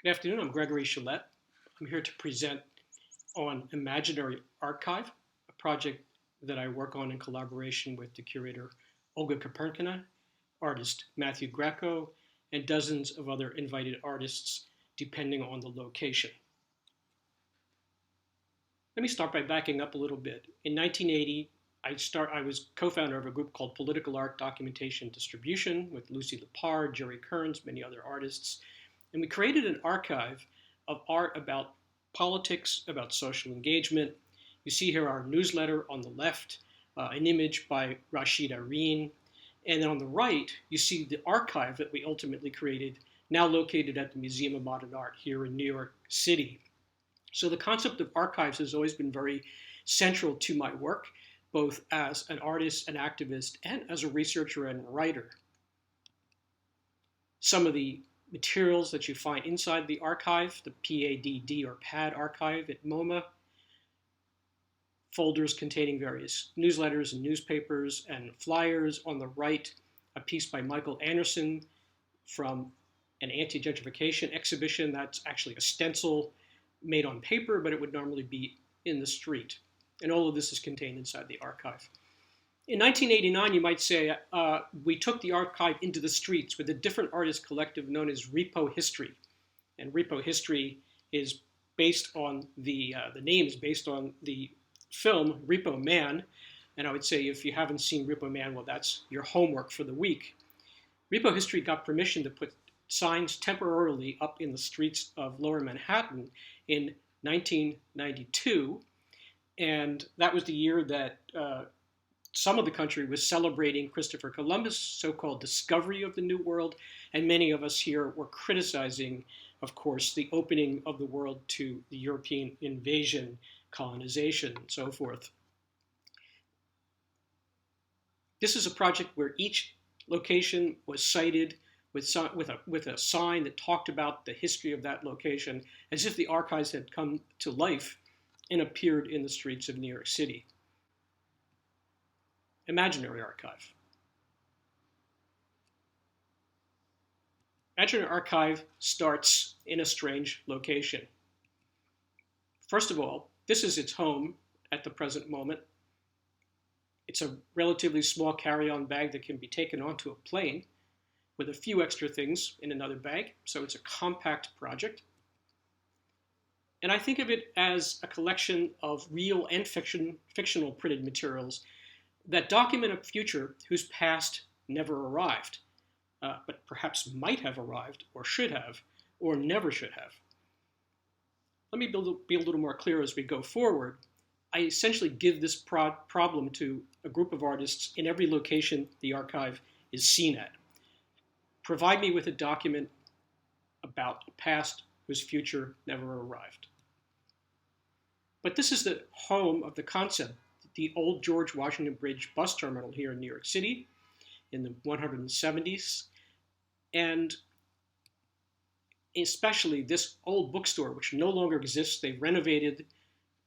Good afternoon, I'm Gregory Sholette. I'm here to present on Imaginary Archive, a project that I work on in collaboration with the curator Olga Koperkina, artist Matthew Greco, and dozens of other invited artists depending on the location. Let me start by backing up a little bit. In 1980, I was co-founder of a group called Political Art Documentation Distribution with Lucy Lepard, Jerry Kearns, many other artists. And we created an archive of art about politics, about social engagement. You see here our newsletter on the left, an image by Rashid Areen. And then on the right, you see the archive that we ultimately created, now located at the Museum of Modern Art here in New York City. So the concept of archives has always been very central to my work, both as an artist, an activist, and as a researcher and writer. Some of the materials that you find inside the archive, the PADD or PAD archive at MoMA, folders containing various newsletters and newspapers and flyers. On the right, a piece by Michael Anderson from an anti-gentrification exhibition. That's actually a stencil made on paper, but it would normally be in the street. And all of this is contained inside the archive. In 1989, you might say, we took the archive into the streets with a different artist collective known as Repo History. And Repo History is based on the name is based on the film Repo Man. And I would say if you haven't seen Repo Man, well, that's your homework for the week. Repo History got permission to put signs temporarily up in the streets of Lower Manhattan in 1992. And that was the year that some of the country was celebrating Christopher Columbus' so-called discovery of the New World, and many of us here were criticizing, of course, the opening of the world to the European invasion, colonization, and so forth. This is a project where each location was cited with a sign that talked about the history of that location, as if the archives had come to life and appeared in the streets of New York City. Imaginary Archive. Imaginary Archive starts in a strange location. First of all, this is its home at the present moment. It's a relatively small carry-on bag that can be taken onto a plane with a few extra things in another bag, so it's a compact project. And I think of it as a collection of real and fictional printed materials that document a future whose past never arrived, but perhaps might have arrived, or should have, or never should have. Let me be a little more clear as we go forward. I essentially give this problem to a group of artists in every location the archive is seen at. Provide me with a document about a past whose future never arrived. But this is the home of the concept, the old George Washington Bridge bus terminal here in New York City in the 170s. And especially this old bookstore, which no longer exists. They renovated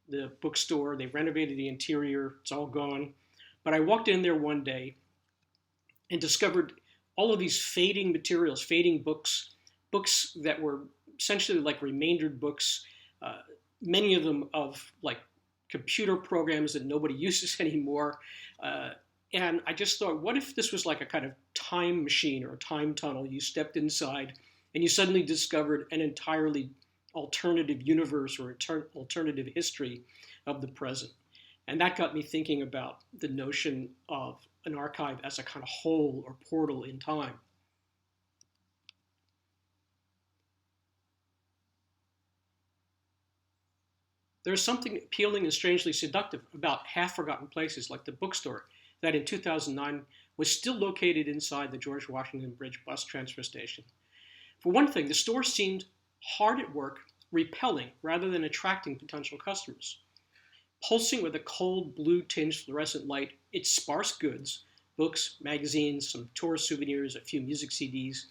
the bookstore, they renovated the interior, it's all gone. But I walked in there one day and discovered all of these fading materials, fading books, books that were essentially like remaindered books, many of them of like computer programs that nobody uses anymore. And I just thought, what if this was like a kind of time machine or a time tunnel? You stepped inside and you suddenly discovered an entirely alternative universe or alternative history of the present. And that got me thinking about the notion of an archive as a kind of hole or portal in time. There's something appealing and strangely seductive about half-forgotten places like the bookstore that in 2009 was still located inside the George Washington Bridge bus transfer station. For one thing, the store seemed hard at work, repelling rather than attracting potential customers. Pulsing with a cold blue-tinged fluorescent light, its sparse goods, books, magazines, some tourist souvenirs, a few music CDs,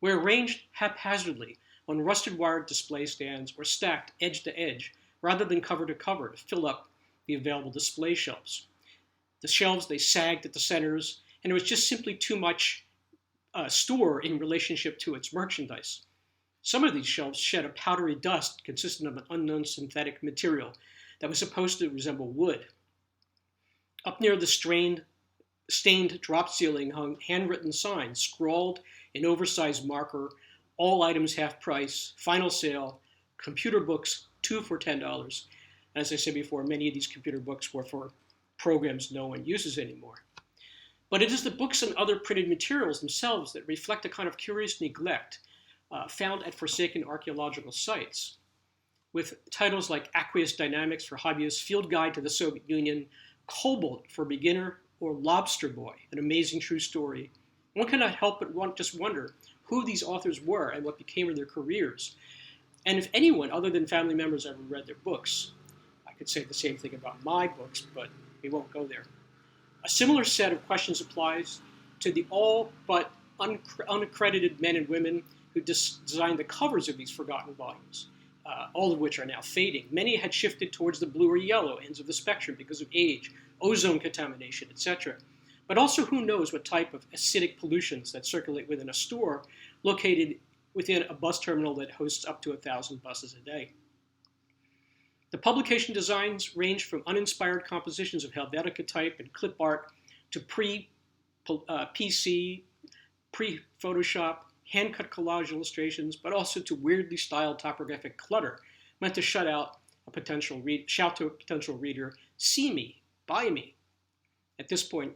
were arranged haphazardly on rusted wire display stands or stacked edge to edge, rather than cover to cover to fill up the available display shelves. The shelves, they sagged at the centers, and it was just simply too much store in relationship to its merchandise. Some of these shelves shed a powdery dust consistent of an unknown synthetic material that was supposed to resemble wood. Up near the stained drop ceiling hung handwritten signs scrawled in oversized marker, all items half price, final sale, computer books 2 for $10. As I said before, many of these computer books were for programs no one uses anymore. But it is the books and other printed materials themselves that reflect a kind of curious neglect found at forsaken archaeological sites. With titles like Aqueous Dynamics for Hobbyists, Field Guide to the Soviet Union, Cobalt for Beginner, or Lobster Boy, an amazing true story, one cannot help but just wonder who these authors were and what became of their careers, and if anyone other than family members ever read their books. I could say the same thing about my books, but we won't go there. A similar set of questions applies to the all but unaccredited men and women who designed the covers of these forgotten volumes, all of which are now fading. Many had shifted towards the blue or yellow ends of the spectrum because of age, ozone contamination, etc. But also who knows what type of acidic pollutions that circulate within a store located within a bus terminal that hosts up to 1,000 buses a day. The publication designs range from uninspired compositions of Helvetica type and clip art to pre-PC, pre-Photoshop, hand-cut collage illustrations, but also to weirdly styled topographic clutter meant to shout to a potential reader, see me, buy me. At this point,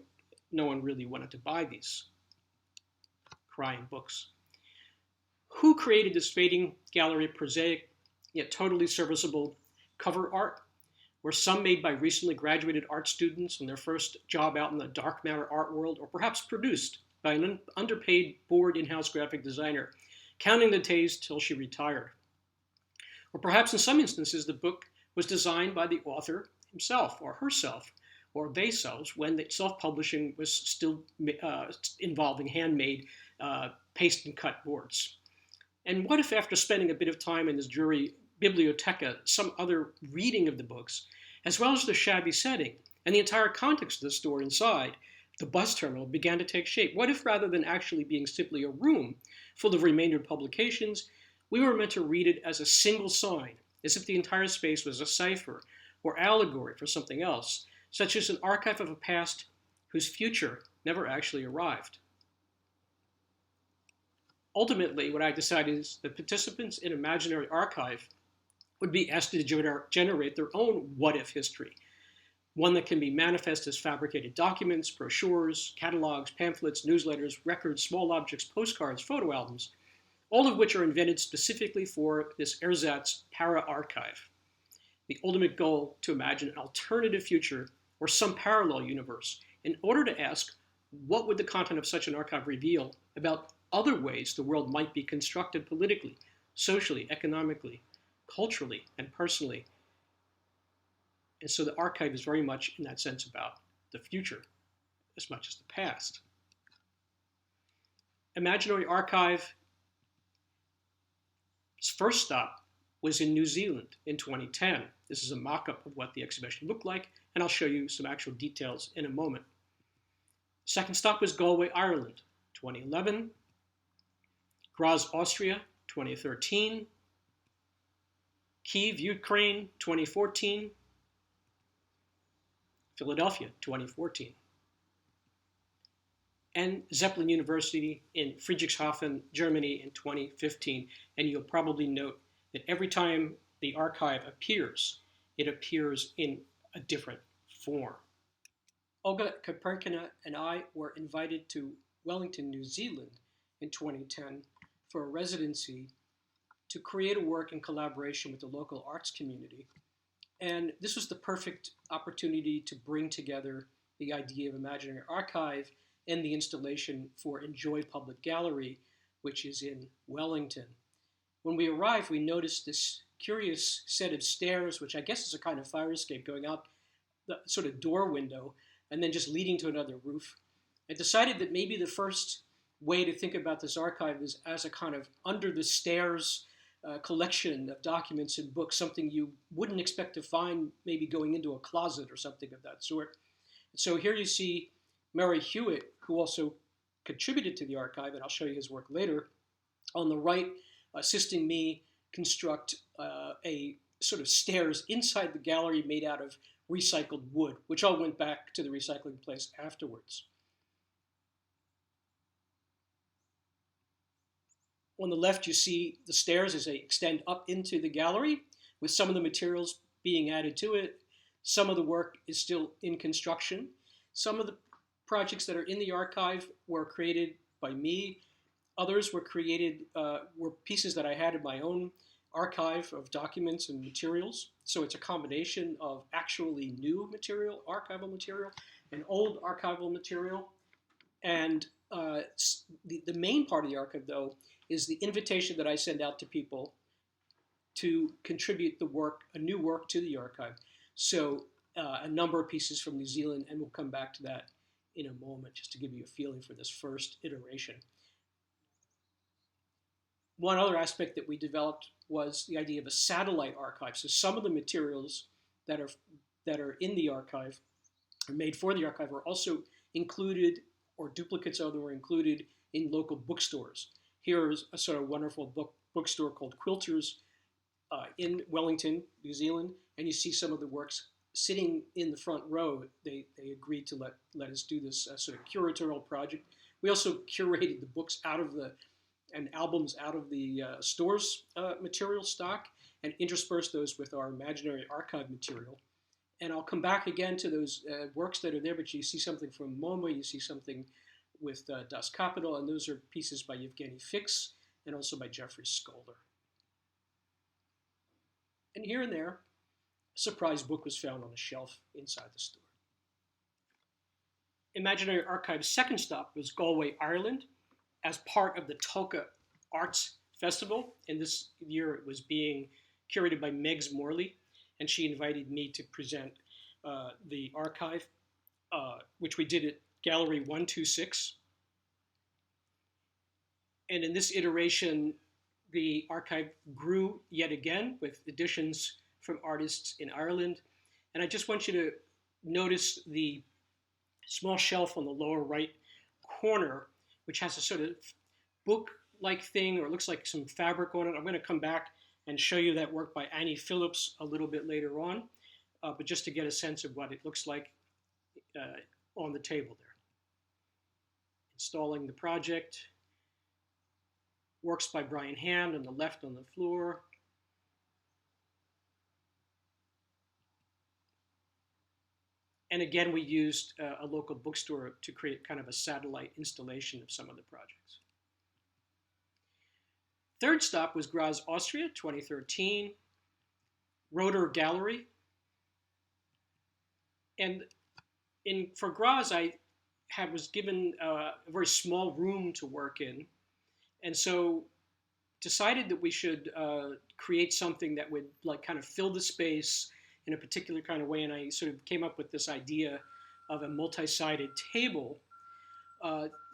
no one really wanted to buy these crying books. Who created this fading gallery of prosaic, yet totally serviceable cover art? Were some made by recently graduated art students on their first job out in the dark matter art world, or perhaps produced by an underpaid, bored in-house graphic designer, counting the days till she retired? Or perhaps in some instances, the book was designed by the author himself or herself, or theyselves, when the self-publishing was still involving handmade paste and cut boards. And what if after spending a bit of time in this dreary bibliotheca, some other reading of the books, as well as the shabby setting and the entire context of the store inside, the bus terminal, began to take shape? What if rather than actually being simply a room full of remaindered publications, we were meant to read it as a single sign, as if the entire space was a cipher or allegory for something else, such as an archive of a past whose future never actually arrived? Ultimately, what I decided is that participants in Imaginary Archive would be asked to generate their own what-if history, one that can be manifest as fabricated documents, brochures, catalogs, pamphlets, newsletters, records, small objects, postcards, photo albums, all of which are invented specifically for this ersatz para-archive. The ultimate goal: to imagine an alternative future or some parallel universe in order to ask, what would the content of such an archive reveal about other ways the world might be constructed politically, socially, economically, culturally, and personally? And so the archive is very much, in that sense, about the future as much as the past. Imaginary Archive's first stop was in New Zealand in 2010. This is a mock-up of what the exhibition looked like, and I'll show you some actual details in a moment. Second stop was Galway, Ireland, 2011. Graz, Austria, 2013. Kyiv, Ukraine, 2014. Philadelphia, 2014. And Zeppelin University in Friedrichshafen, Germany in 2015. And you'll probably note that every time the archive appears, it appears in a different form. Olga Kaperkina and I were invited to Wellington, New Zealand in 2010 for a residency to create a work in collaboration with the local arts community. And this was the perfect opportunity to bring together the idea of Imaginary Archive and the installation for Enjoy Public Gallery, which is in Wellington. When we arrived, we noticed this curious set of stairs, which I guess is a kind of fire escape going out the sort of door window and then just leading to another roof. I decided that maybe the first way to think about this archive is as a kind of under the stairs collection of documents and books, something you wouldn't expect to find maybe going into a closet or something of that sort. So here you see Murray Hewitt, who also contributed to the archive, and I'll show you his work later. On the right, assisting me construct a sort of stairs inside the gallery made out of recycled wood, which all went back to the recycling place afterwards. On the left, you see the stairs as they extend up into the gallery, with some of the materials being added to it. Some of the work is still in construction. Some of the projects that are in the archive were created by me. Others were created, were pieces that I had in my own archive of documents and materials. So it's a combination of actually new material, archival material, and old archival material. And the main part of the archive, though, is the invitation that I send out to people to contribute the work, a new work to the archive. So a number of pieces from New Zealand, and we'll come back to that in a moment, just to give you a feeling for this first iteration. One other aspect that we developed was the idea of a satellite archive. So some of the materials that are in the archive, or made for the archive, are also included, or duplicates of them were included in local bookstores. Here is a sort of wonderful bookstore called Quilters in Wellington, New Zealand, and you see some of the works sitting in the front row. They agreed to let us do this sort of curatorial project. We also curated the books out of the and albums out of the store's material stock and interspersed those with our imaginary archive material. And I'll come back again to those works that are there, but you see something from MoMA, you see something with Das Kapital, and those are pieces by Yevgeny Fix and also by Jeffrey Skolder. And here and there, a surprise book was found on a shelf inside the store. Imaginary Archive's second stop was Galway, Ireland, as part of the Tulka Arts Festival. And this year it was being curated by Megs Morley, and she invited me to present the archive, which we did at Gallery 126. And in this iteration, the archive grew yet again with additions from artists in Ireland. And I just want you to notice the small shelf on the lower right corner, which has a sort of book-like thing, or it looks like some fabric on it. I'm going to come back and show you that work by Annie Phillips a little bit later on, but just to get a sense of what it looks like on the table there. Installing the project. Works by Brian Hand on the left on the floor. And again, we used a local bookstore to create kind of a satellite installation of some of the projects. Third stop was Graz, Austria, 2013. Rotor Gallery. And for Graz, I was given a very small room to work in. And so decided that we should create something that would like kind of fill the space in a particular kind of way. And I sort of came up with this idea of a multi-sided table,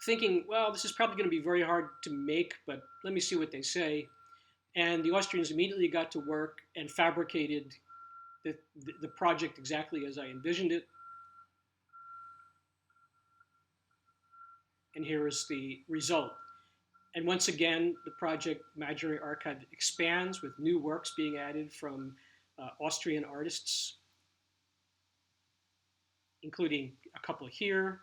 thinking, well, this is probably going to be very hard to make, but let me see what they say. And the Austrians immediately got to work and fabricated the project exactly as I envisioned it. And here is the result. And once again, the project Imaginary Archive expands with new works being added from Austrian artists, including a couple here,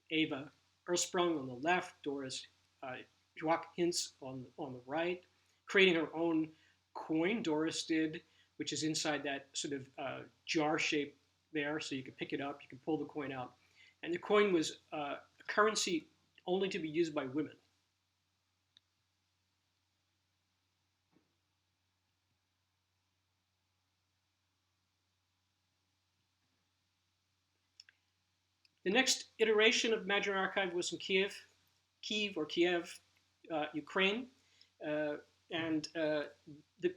Eva Ersprung on the left, Doris Joach Hintz on the right, creating her own coin, Doris did, which is inside that sort of jar shape there, so you can pick it up, you can pull the coin out. And the coin was a currency only to be used by women. The next iteration of Imaginary Archive was in Kiev, Ukraine. And the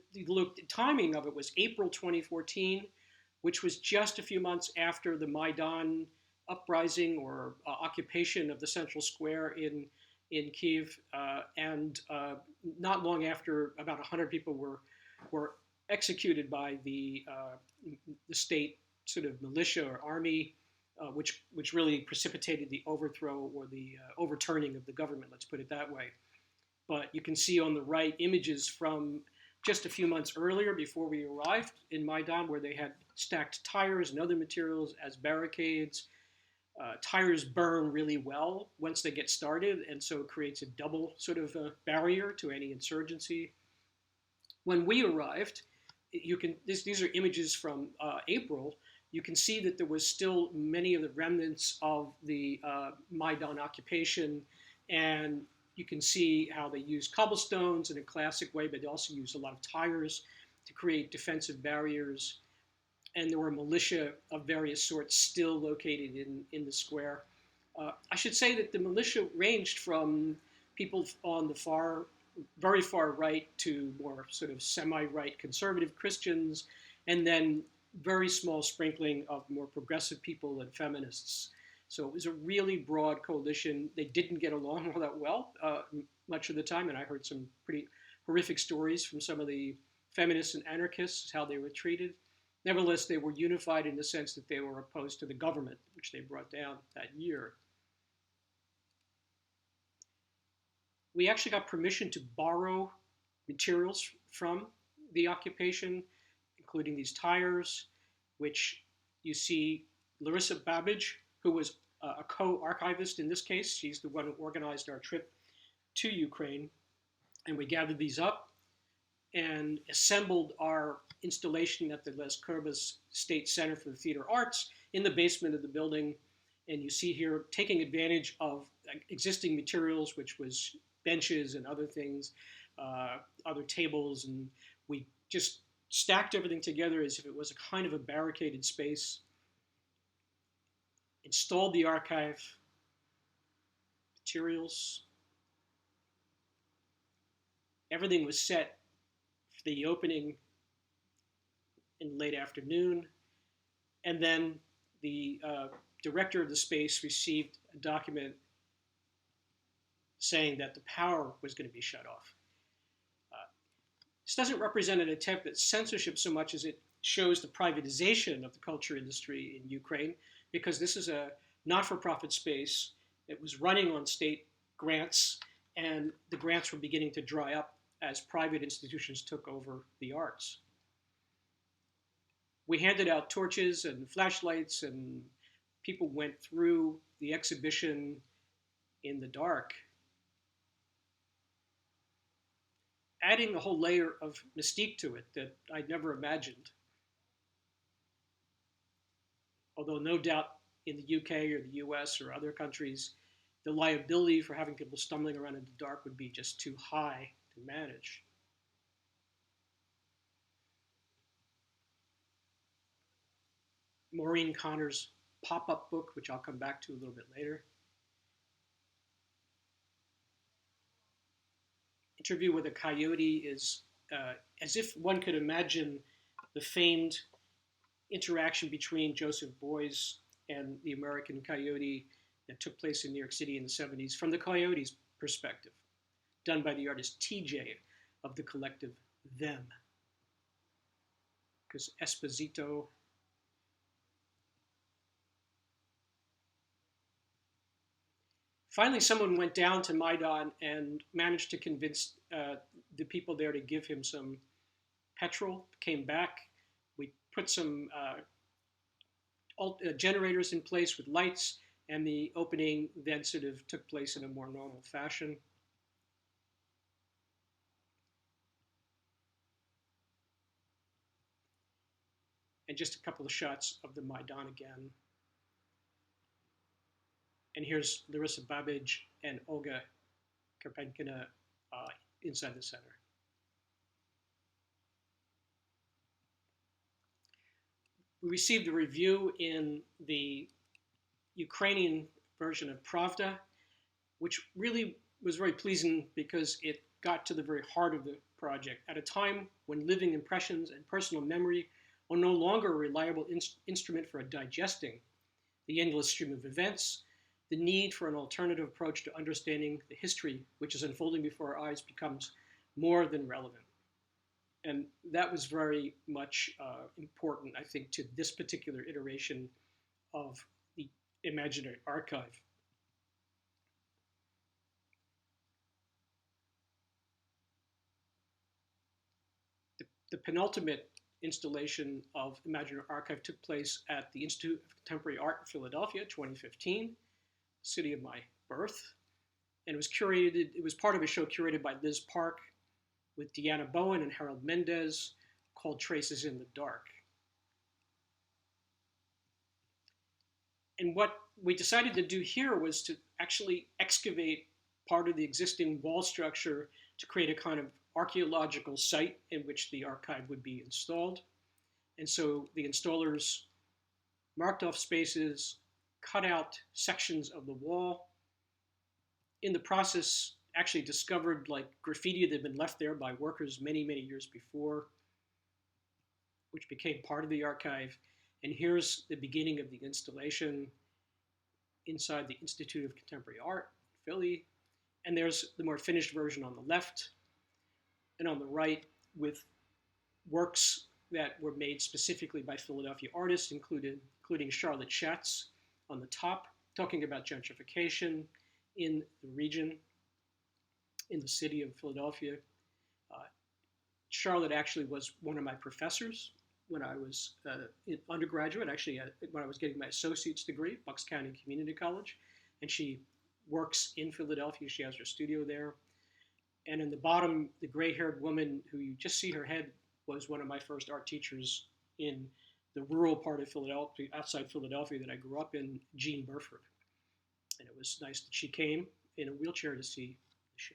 timing of it was April 2014, which was just a few months after the Maidan uprising or occupation of the central square in Kiev. And not long after, about 100 people were executed by the state sort of militia or army, which really precipitated the overthrow or the overturning of the government, let's put it that way. But you can see on the right images from just a few months earlier before we arrived in Maidan, where they had stacked tires and other materials as barricades. Tires burn really well once they get started, and so it creates a double sort of barrier to any insurgency. When we arrived, these are images from April. You can see that there was still many of the remnants of the Maidan occupation, and you can see how they used cobblestones in a classic way, but they also used a lot of tires to create defensive barriers. And there were militia of various sorts still located in the square. I should say that the militia ranged from people on the very far right to more sort of semi-right conservative Christians, and then very small sprinkling of more progressive people and feminists. So it was a really broad coalition. They didn't get along all that well much of the time, and I heard some pretty horrific stories from some of the feminists and anarchists, how they were treated. Nevertheless, they were unified in the sense that they were opposed to the government, which they brought down that year. We actually got permission to borrow materials from the occupation, including these tires, which you see Larissa Babbage, who was a co-archivist in this case. She's the one who organized our trip to Ukraine. And we gathered these up and assembled our installation at the Les Corbes State Center for the Theater Arts in the basement of the building. And you see here, taking advantage of existing materials, which was benches and other things, other tables, and we just stacked everything together as if it was a kind of a barricaded space, installed the archive materials. Everything was set for the opening in late afternoon, and then the director of the space received a document saying that the power was going to be shut off. This doesn't represent an attempt at censorship so much as it shows the privatization of the culture industry in Ukraine, because this is a not-for-profit space that was running on state grants, and the grants were beginning to dry up as private institutions took over the arts. We handed out torches and flashlights, and people went through the exhibition in the dark, adding a whole layer of mystique to it that I'd never imagined. Although no doubt in the UK or the US or other countries, the liability for having people stumbling around in the dark would be just too high to manage. Maureen Connor's pop-up book, which I'll come back to a little bit later. Interview with a Coyote is as if one could imagine the famed interaction between Joseph Beuys and the American Coyote that took place in New York City in the 70s from the Coyote's perspective, done by the artist TJ of the collective Them. Because Esposito finally, someone went down to Maidan and managed to convince the people there to give him some petrol, came back. We put some generators in place with lights, and the opening then sort of took place in a more normal fashion. And just a couple of shots of the Maidan again. And here's Larissa Babbage and Olga Karpenkina inside the center. We received a review in the Ukrainian version of Pravda, which really was very pleasing because it got to the very heart of the project. At a time when living impressions and personal memory are no longer a reliable instrument for digesting the endless stream of events, the need for an alternative approach to understanding the history which is unfolding before our eyes becomes more than relevant. And that was very much important, I think, to this particular iteration of the Imaginary Archive. The penultimate installation of Imaginary Archive took place at the Institute of Contemporary Art in Philadelphia, 2015, city of my birth. And it was part of a show curated by Liz Park with Deanna Bowen and Harold Mendez called Traces in the Dark. And what we decided to do here was to actually excavate part of the existing wall structure to create a kind of archaeological site in which the archive would be installed. And so the installers marked off spaces, cut out sections of the wall. In the process, actually discovered like graffiti that had been left there by workers many, many years before, which became part of the archive. And here's the beginning of the installation inside the Institute of Contemporary Art in Philly. And there's the more finished version on the left and on the right with works that were made specifically by Philadelphia artists, including Charlotte Schatz on the top, talking about gentrification in the region, in the city of Philadelphia. Charlotte actually was one of my professors when I was in undergraduate, actually when I was getting my associate's degree at Bucks County Community College. And she works in Philadelphia. She has her studio there. And in the bottom, the gray-haired woman who you just see her head was one of my first art teachers in the rural part of Philadelphia, outside Philadelphia that I grew up in, Jean Burford. And it was nice that she came in a wheelchair to see the show,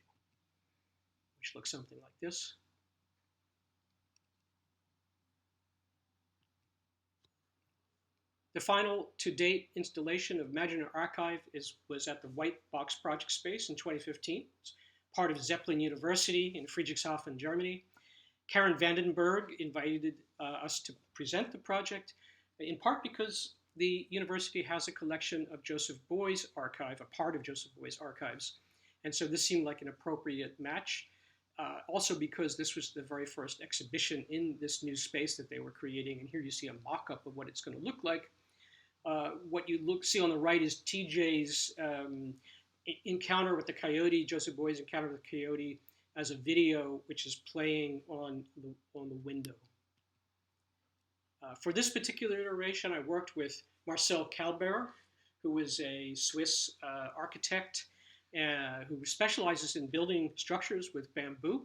which looks something like this. The final to-date installation of Imaginary Archive was at the White Box Project Space in 2015. It's part of Zeppelin University in Friedrichshafen, Germany. Karen Vandenberg invited us to present the project, in part because the university has a collection of Joseph Beuys' archive, a part of Joseph Beuys' archives. And so this seemed like an appropriate match. Also because this was the very first exhibition in this new space that they were creating. And here you see a mock-up of what it's going to look like. What you see on the right is TJ's encounter with the coyote, Joseph Beuys' encounter with the coyote, as a video which is playing on the window. For this particular iteration, I worked with Marcel Kalber, who is a Swiss architect who specializes in building structures with bamboo.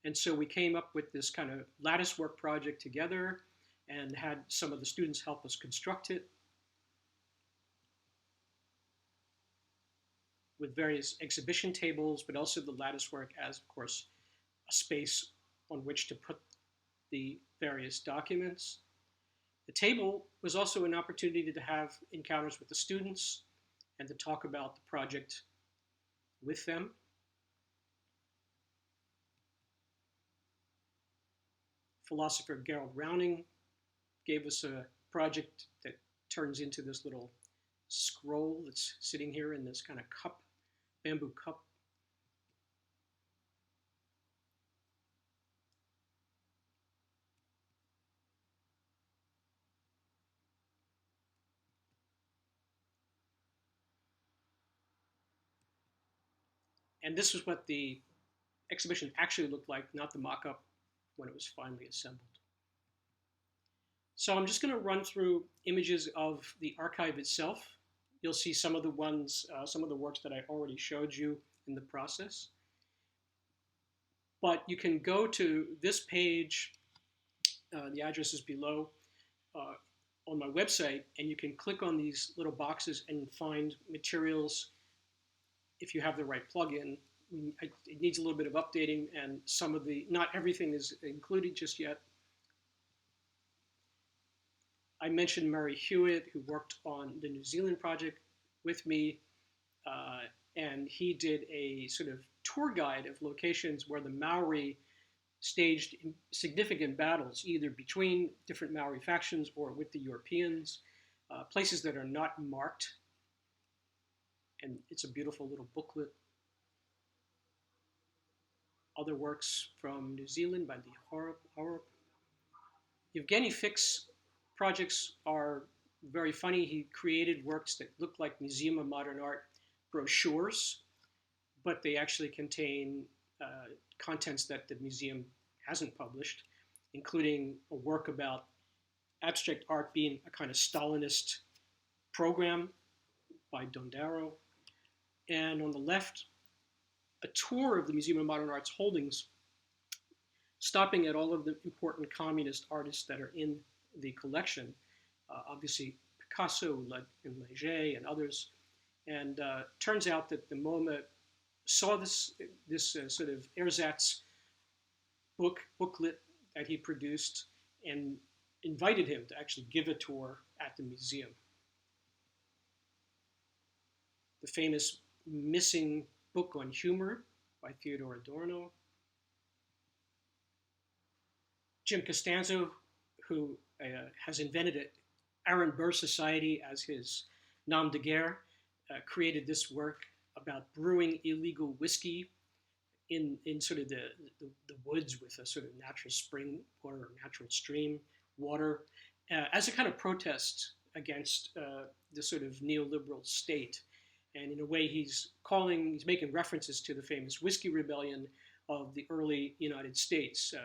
And so we came up with this kind of lattice work project together and had some of the students help us construct it with various exhibition tables, but also the lattice work as, of course, a space on which to put the various documents. The table was also an opportunity to have encounters with the students and to talk about the project with them. Philosopher Gerald Rowning gave us a project that turns into this little scroll that's sitting here in this kind of cup, bamboo cup. And this was what the exhibition actually looked like, not the mock-up when it was finally assembled. So I'm just going to run through images of the archive itself. You'll see some of the works that I already showed you in the process. But you can go to this page, the address is below, on my website, and you can click on these little boxes and find materials if you have the right plugin. It needs a little bit of updating, and not everything is included just yet. I mentioned Murray Hewitt, who worked on the New Zealand project with me, and he did a sort of tour guide of locations where the Maori staged significant battles, either between different Maori factions or with the Europeans, places that are not marked. And it's a beautiful little booklet. Other works from New Zealand by Lee Horup. Evgeny Fick's projects are very funny. He created works that look like Museum of Modern Art brochures, but they actually contain contents that the museum hasn't published. including a work about abstract art being a kind of Stalinist program by Dondero. And on the left, a tour of the Museum of Modern Art's holdings, stopping at all of the important communist artists that are in the collection, obviously Picasso and Leger and others. And turns out that the MoMA saw this sort of ersatz booklet that he produced and invited him to actually give a tour at the museum. The famous Missing Book on Humor by Theodore Adorno. Jim Costanzo, who has invented an Aaron Burr Society as his nom de guerre, created this work about brewing illegal whiskey in sort of the woods with a sort of natural spring water or natural stream water as a kind of protest against the sort of neoliberal state. And in a way, he's making references to the famous Whiskey Rebellion of the early United States.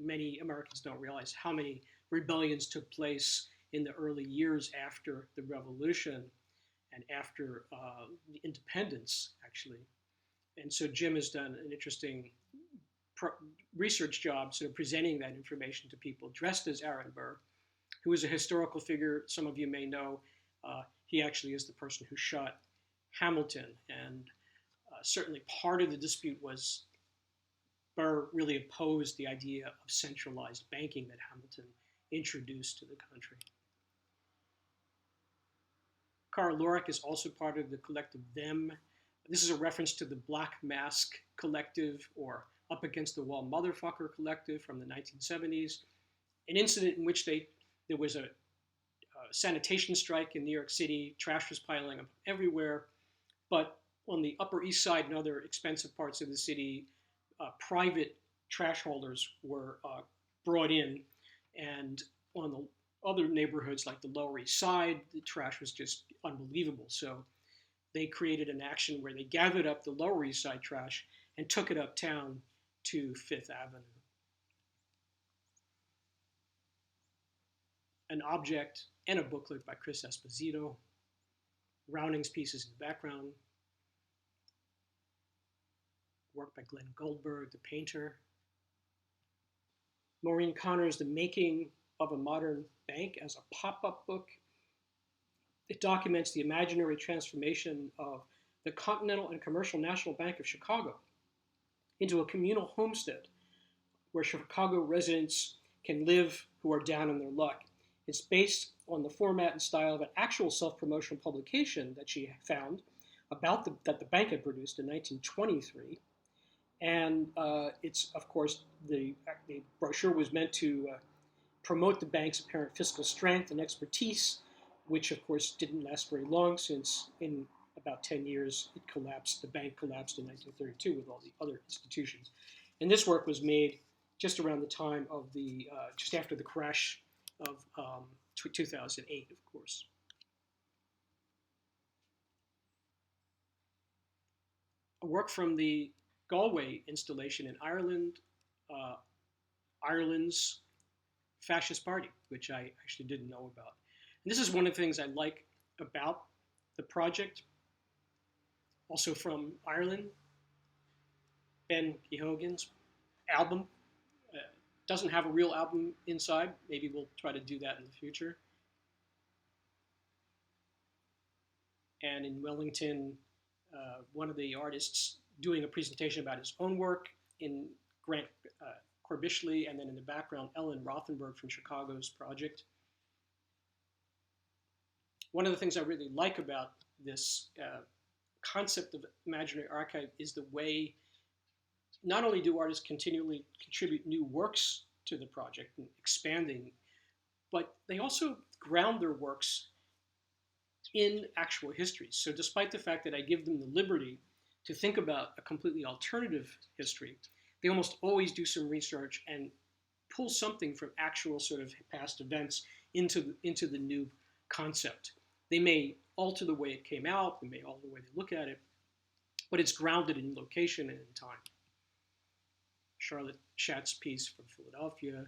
Many Americans don't realize how many rebellions took place in the early years after the Revolution and after the independence, actually. And so Jim has done an interesting research job sort of presenting that information to people dressed as Aaron Burr, who is a historical figure. Some of you may know he actually is the person who shot Hamilton. And certainly part of the dispute was Burr really opposed the idea of centralized banking that Hamilton introduced to the country. Carl Lorek is also part of the collective Them. This is a reference to the Black Mask Collective or Up Against the Wall Motherfucker Collective from the 1970s, an incident in which there was a sanitation strike in New York City. Trash was piling up everywhere, but on the Upper East Side and other expensive parts of the city, private trash holders were brought in, and on the other neighborhoods like the Lower East Side, the trash was just unbelievable. So they created an action where they gathered up the Lower East Side trash and took it uptown to Fifth Avenue. An object and a booklet by Chris Esposito. Rounding's pieces in the background. Work by Glenn Goldberg, the painter. Maureen Connor's The Making of a Modern Bank as a pop-up book. It documents the imaginary transformation of the Continental and Commercial National Bank of Chicago into a communal homestead where Chicago residents can live who are down on their luck. It's based on the format and style of an actual self-promotional publication that she found that the bank had produced in 1923. And it's, of course, the brochure was meant to promote the bank's apparent fiscal strength and expertise, which, of course, didn't last very long since in about 10 years it collapsed. The bank collapsed in 1932 with all the other institutions. And this work was made just around the time of just after the crash of 2008, of course. A work from the Galway installation in Ireland, Ireland's Fascist Party, which I actually didn't know about. And this is one of the things I like about the project. Also from Ireland, Ben Kehogan's album. Doesn't have a real album inside. Maybe we'll try to do that in the future. And in Wellington, one of the artists doing a presentation about his own work in Grant Corbishley, and then in the background, Ellen Rothenberg from Chicago's project. One of the things I really like about this concept of imaginary archive is the way not only do artists continually contribute new works to the project and expanding, but they also ground their works in actual histories. So despite the fact that I give them the liberty to think about a completely alternative history, they almost always do some research and pull something from actual sort of past events into the new concept. They may alter the way it came out, they may alter the way they look at it, but it's grounded in location and in time. Charlotte Schatz's piece from Philadelphia,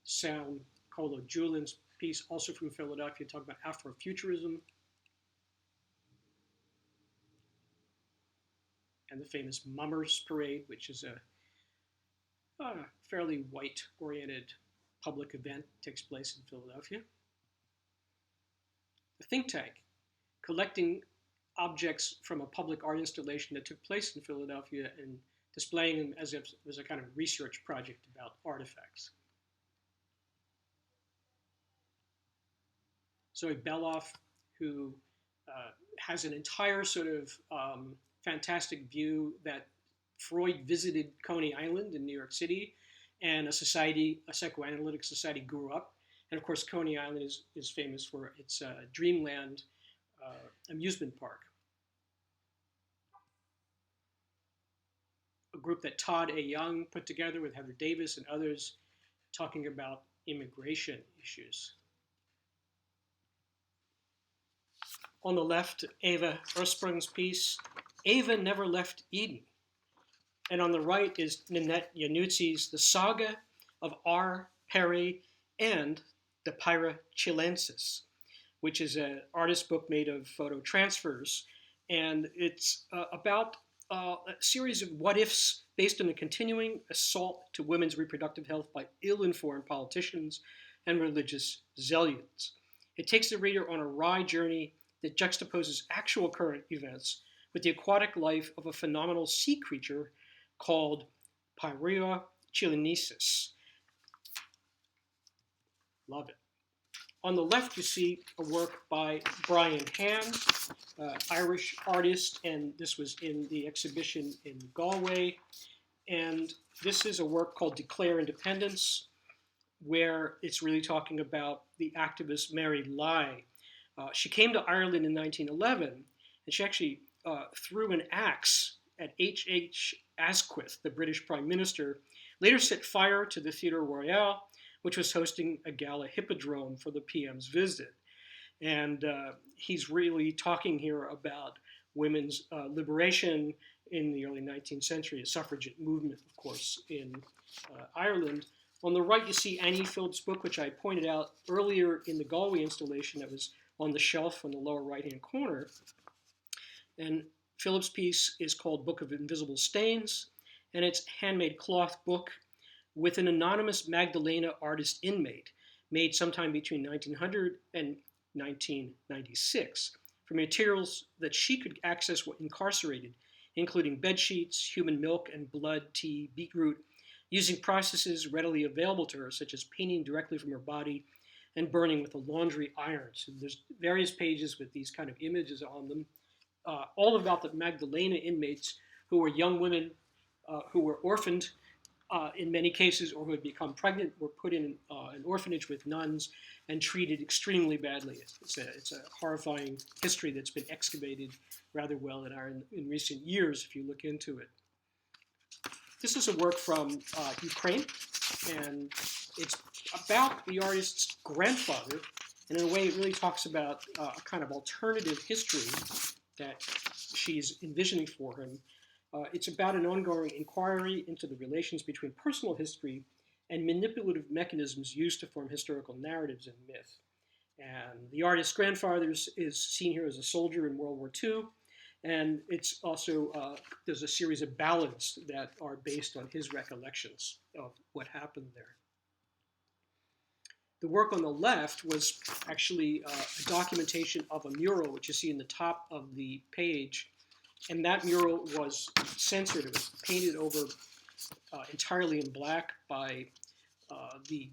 Sam Colo Julian's piece, also from Philadelphia, talking about Afrofuturism, and the famous Mummers Parade, which is a fairly white-oriented public event that takes place in Philadelphia. The think tank, collecting objects from a public art installation that took place in Philadelphia and displaying them as if it was a kind of research project about artifacts. Zoe Beloff, who has an entire sort of fantastic view that Freud visited Coney Island in New York City, and a psychoanalytic society grew up. And of course, Coney Island is famous for its Dreamland amusement park. A group that Todd A. Young put together with Heather Davis and others, talking about immigration issues. On the left, Eva Ursprung's piece, Eva Never Left Eden. And on the right is Ninette Iannuzzi's The Saga of R. Perry and the Pyra Chilensis, which is an artist book made of photo transfers. And it's about a series of what-ifs based on a continuing assault to women's reproductive health by ill-informed politicians and religious zealots. It takes the reader on a wry journey that juxtaposes actual current events with the aquatic life of a phenomenal sea creature called Pyra chilensis. Love it. On the left, you see a work by Brian Hand, Irish artist, and this was in the exhibition in Galway. And this is a work called Declare Independence, where it's really talking about the activist Mary Lai. She came to Ireland in 1911, and she actually threw an axe at H.H. Asquith, the British Prime Minister, later set fire to the Theatre Royal, which was hosting a gala hippodrome for the PM's visit. And he's really talking here about women's liberation in the early 19th century, a suffragette movement, of course, in Ireland. On the right, you see Annie Phillips' book, which I pointed out earlier in the Galway installation that was on the shelf in the lower right-hand corner. And Phillips' piece is called Book of Invisible Stains, and it's a handmade cloth book with an anonymous Magdalena artist inmate made sometime between 1900 and 1996 from materials that she could access when incarcerated, including bed sheets, human milk and blood, tea, beetroot, using processes readily available to her, such as painting directly from her body and burning with a laundry iron. So there's various pages with these kind of images on them, all about the Magdalena inmates who were young women who were orphaned in many cases, or who had become pregnant, were put in an orphanage with nuns and treated extremely badly. It's a horrifying history that's been excavated rather well in recent years, if you look into it. This is a work from Ukraine, and it's about the artist's grandfather, and in a way it really talks about a kind of alternative history that she's envisioning for him. It's about an ongoing inquiry into the relations between personal history and manipulative mechanisms used to form historical narratives and myth. And the artist's grandfather is seen here as a soldier in World War II, and it's also, there's a series of ballads that are based on his recollections of what happened there. The work on the left was actually a documentation of a mural, which you see in the top of the page. And that mural was censored. It was painted over entirely in black by the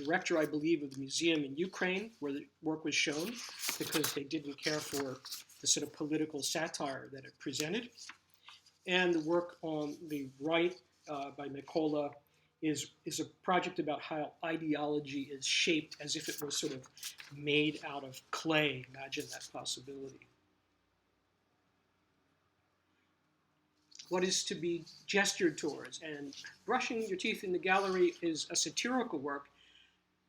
director, I believe, of the museum in Ukraine, where the work was shown, because they didn't care for the sort of political satire that it presented. And the work on the right by Mykola is a project about how ideology is shaped as if it was sort of made out of clay. Imagine that possibility. What is to be gestured towards? And Brushing Your Teeth in the Gallery is a satirical work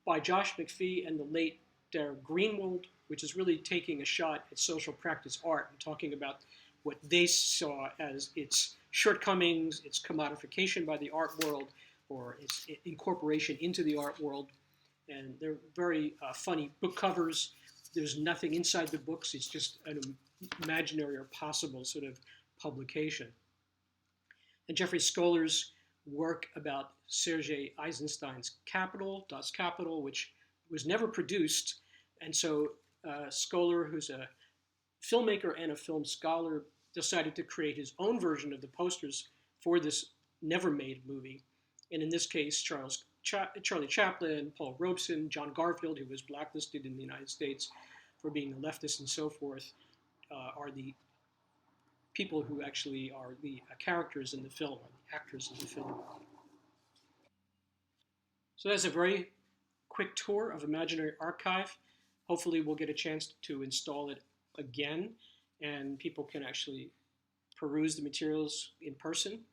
by Josh McPhee and the late Dara Greenwald, which is really taking a shot at social practice art and talking about what they saw as its shortcomings, its commodification by the art world, or its incorporation into the art world. And they're very funny book covers. There's nothing inside the books. It's just an imaginary or possible sort of publication. And Jeffrey Scholar's work about Sergei Eisenstein's Capital, Das Kapital, which was never produced. And so Scholar, who's a filmmaker and a film scholar, decided to create his own version of the posters for this never-made movie. And in this case, Charlie Chaplin, Paul Robeson, John Garfield, who was blacklisted in the United States for being a leftist and so forth, are the people who actually are the characters in the film, or the actors in the film. So that's a very quick tour of Imaginary Archive. Hopefully we'll get a chance to install it again, and people can actually peruse the materials in person.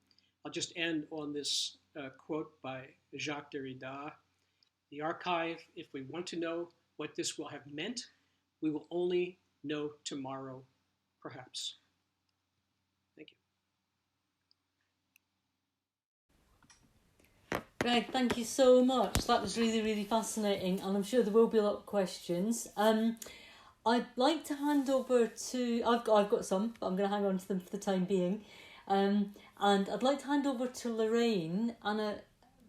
I'll just end on this quote by Jacques Derrida. The archive, if we want to know what this will have meant, we will only know tomorrow, perhaps. Thank you. Greg, thank you so much. That was really, really fascinating, and I'm sure there will be a lot of questions. I'd like to hand over to, I've got some, but I'm going to hang on to them for the time being. And I'd like to hand over to Lorraine, and I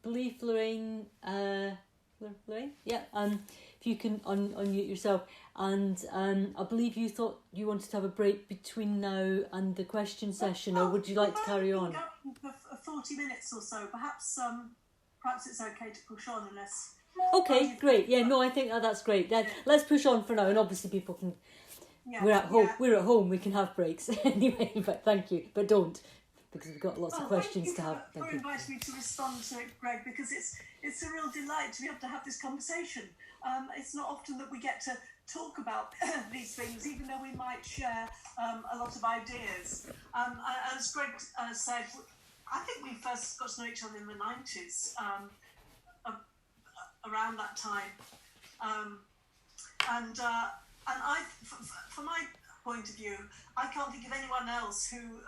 believe Lorraine, yeah, if you can unmute yourself. And I believe you thought you wanted to have a break between now and the question session, or would you like to carry on? For 40 minutes or so, perhaps it's okay to push on unless... Okay, great. Yeah, no, I think that's great. Let's push on for now, and obviously people can... Yeah, we're at home. Yeah. We're at home. We can have breaks anyway. But thank you. But don't, because we've got lots of questions to have. Thank you for inviting me to respond to it, Greg, because it's a real delight to be able to have this conversation. It's not often that we get to talk about these things, even though we might share a lot of ideas. As Greg said, I think we first got to know each other in the 90s, around that time, and I, from my point of view, I can't think of anyone else who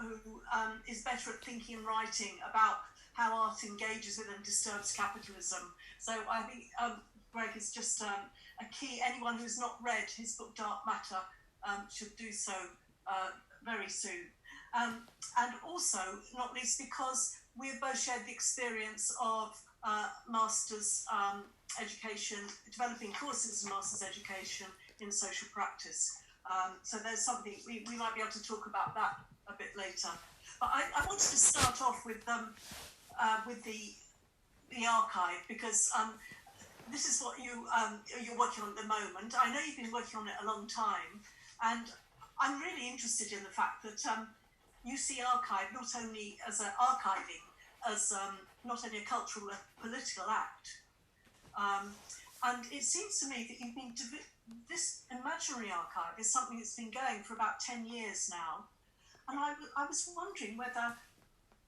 is better at thinking and writing about how art engages with and disturbs capitalism. So I think Greg is just a key. Anyone who's not read his book Dark Matter should do so very soon. And also, not least because we have both shared the experience of master's education, developing courses in master's education in social practice. So there's something, we might be able to talk about that a bit later. But I wanted to start off with the archive, because this is what you're working on at the moment. I know you've been working on it a long time, and I'm really interested in the fact that you see archive not only as archiving as not only a cultural and political act, and it seems to me that you've been this imaginary archive is something that's been going for about 10 years now, and I was wondering whether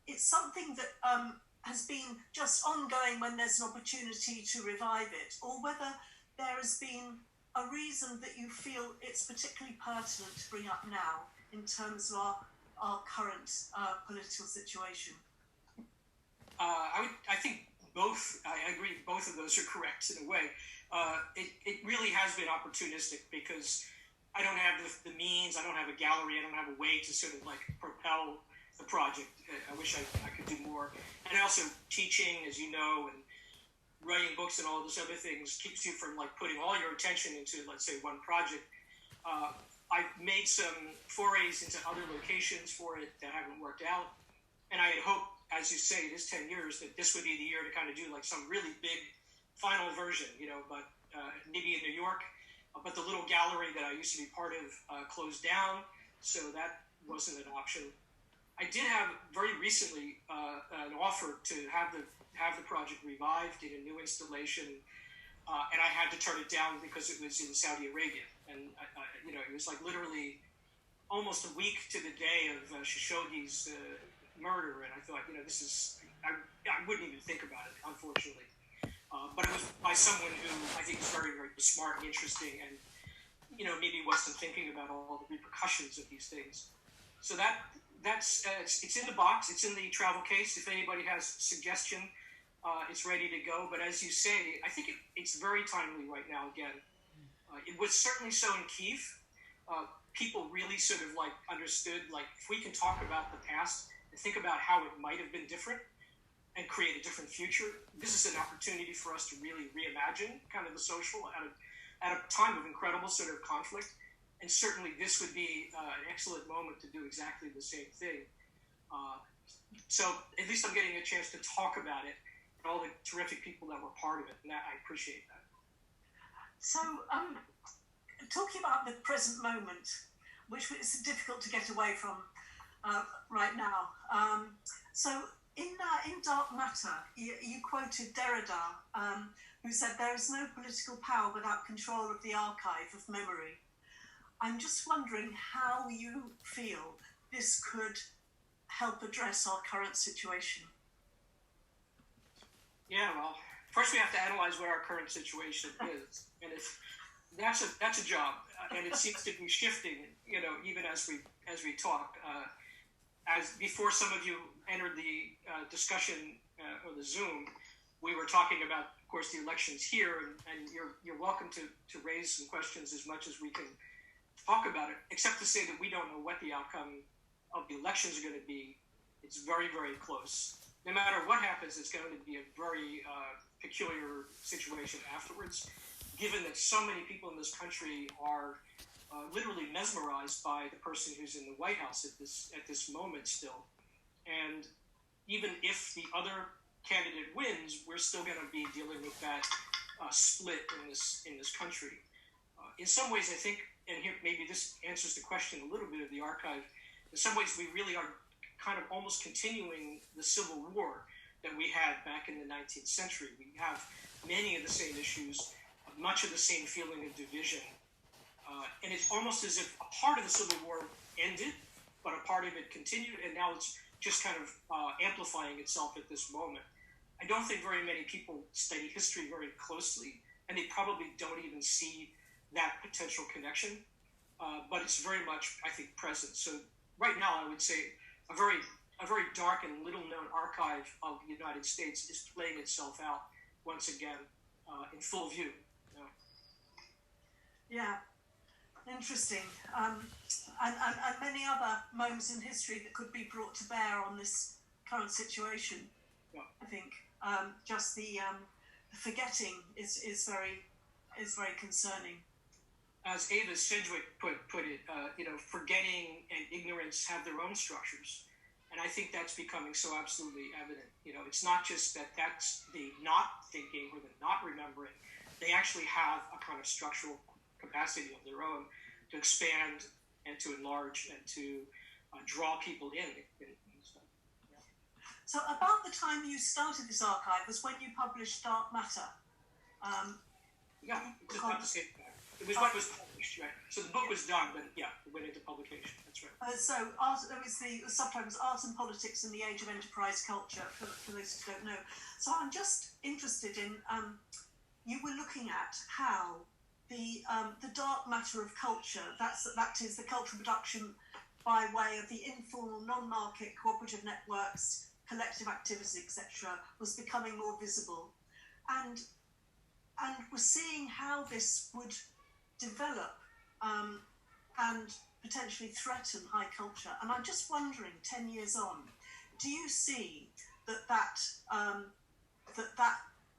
it's something that has been just ongoing when there's an opportunity to revive it, or whether there has been a reason that you feel it's particularly pertinent to bring up now in terms of our current political situation. I think both. I agree. Both of those are correct in a way. It really has been opportunistic because I don't have the means. I don't have a gallery. I don't have a way to sort of like propel the project. I wish I could do more. And also teaching, as you know, and writing books and all those other things keeps you from like putting all your attention into, let's say, one project. I've made some forays into other locations for it that haven't worked out. And I had hoped, as you say, it is 10 years, that this would be the year to kind of do like some really big final version, you know, but maybe in New York. But the little gallery that I used to be part of closed down, so that wasn't an option. I did have very recently an offer to have the project revived in a new installation, and I had to turn it down because it was in Saudi Arabia, and you know, it was like literally almost a week to the day of Khashoggi's murder, and I thought, you know, this is I wouldn't even think about it, unfortunately. But it was by someone who I think is very, very smart and interesting, and you know, maybe wasn't thinking about all the repercussions of these things. So that's it's in the box. It's in the travel case. If anybody has a suggestion, It's ready to go. But as you say, I think it's very timely right now again. It was certainly so in Kyiv. People really sort of like understood, like, if we can talk about the past and think about how it might have been different and create a different future, this is an opportunity for us to really reimagine kind of the social at a time of incredible sort of conflict. And certainly this would be an excellent moment to do exactly the same thing. So at least I'm getting a chance to talk about it and all the terrific people that were part of it, and I appreciate that. So, talking about the present moment, which is difficult to get away from right now. So, in Dark Matter, you quoted Derrida, who said, "There is no political power without control of the archive of memory." I'm just wondering how you feel this could help address our current situation. Yeah, well, first we have to analyze what our current situation is, and that's a job, and it seems to be shifting. Even as we talk. As before, some of you entered the discussion or the Zoom, we were talking about, of course, the elections here, and you're welcome to raise some questions as much as we can talk about it. Except to say that we don't know what the outcome of the elections are going to be. It's very, very close. No matter what happens, it's going to be a very peculiar situation afterwards, given that so many people in this country are literally mesmerized by the person who's in the White House at this moment still. And even if the other candidate wins, we're still going to be dealing with that split in this country. In some ways, I think, and here maybe this answers the question a little bit of the archive, in some ways we really are kind of almost continuing the Civil War that we had back in the 19th century. We have many of the same issues, much of the same feeling of division. And it's almost as if a part of the Civil War ended, but a part of it continued, and now it's just kind of amplifying itself at this moment. I don't think very many people study history very closely, and they probably don't even see that potential connection, but it's very much, I think, present. So right now, I would say a very dark and little-known archive of the United States is playing itself out once again in full view. Yeah, interesting. And many other moments in history that could be brought to bear on this current situation. Yeah. I think just the forgetting is very concerning. As Ava Sedgwick put it, forgetting and ignorance have their own structures. And I think that's becoming so absolutely evident. It's not just that that's the not thinking or the not remembering. They actually have a kind of structural capacity of their own to expand and to enlarge and to draw people in. So about the time you started this archive was when you published Dark Matter. Yeah, just about the same time. It was what was published, right? So the book was done, but yeah, it went into publication. That's right. So the subtitle was Art and Politics in the Age of Enterprise Culture, for those who don't know. So I'm just interested in, you were looking at how the dark matter of culture, that is the cultural production by way of the informal, non-market cooperative networks, collective activity, etc., was becoming more visible. And we're seeing how this would develop and potentially threaten high culture. And I'm just wondering, 10 years on, do you see that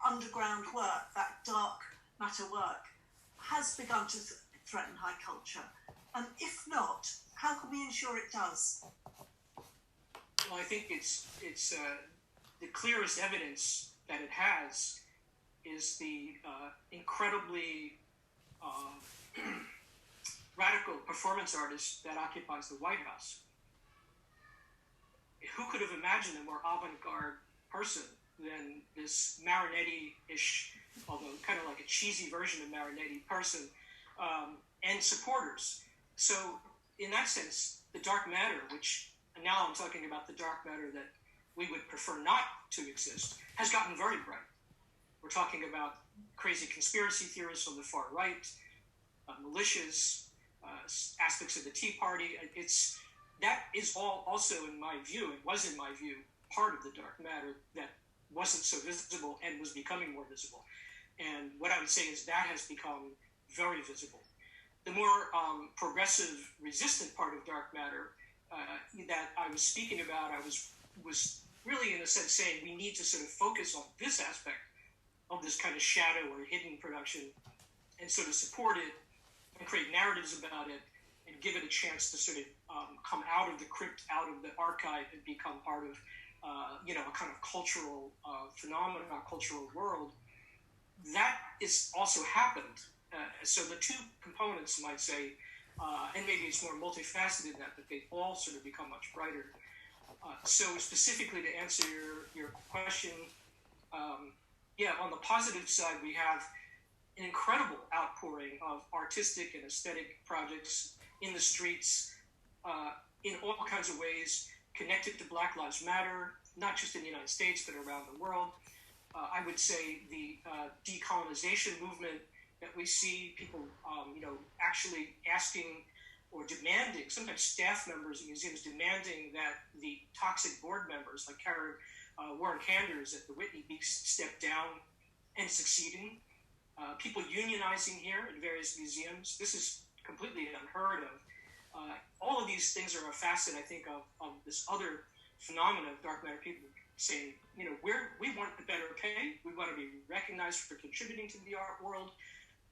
underground work, that dark matter work, has begun to threaten high culture? And if not, how can we ensure it does? Well, I think it's the clearest evidence that it has is the incredibly radical performance artist that occupies the White House. Who could have imagined a more avant-garde person than this Marinetti-ish, although kind of like a cheesy version of Marinetti person, and supporters. So in that sense, the dark matter, which and now I'm talking about the dark matter that we would prefer not to exist, has gotten very bright. We're talking about crazy conspiracy theorists on the far right, militias, aspects of the Tea Party. That is all also, in my view, it was in my view, part of the dark matter that wasn't so visible and was becoming more visible. And what I would say is that has become very visible. The more progressive, resistant part of dark matter that I was speaking about, I was really, in a sense, saying we need to sort of focus on this aspect of this kind of shadow or hidden production and sort of support it and create narratives about it and give it a chance to sort of come out of the crypt, out of the archive, and become part of, a kind of cultural phenomenon, a cultural world. That is also happened. So the two components, might say, and maybe it's more multifaceted than that, but they all sort of become much brighter. So specifically to answer your question, on the positive side, we have an incredible outpouring of artistic and aesthetic projects in the streets, in all kinds of ways, connected to Black Lives Matter, not just in the United States, but around the world. I would say the decolonization movement that we see, people, actually asking or demanding, sometimes staff members in museums demanding that the toxic board members, like Warren Kanders at the Whitney Beach, step down and succeeding. People unionizing here at various museums. This is completely unheard of. All of these things are a facet, I think, of this other phenomenon of dark matter. People saying, we want a better pay. We want to be recognized for contributing to the art world.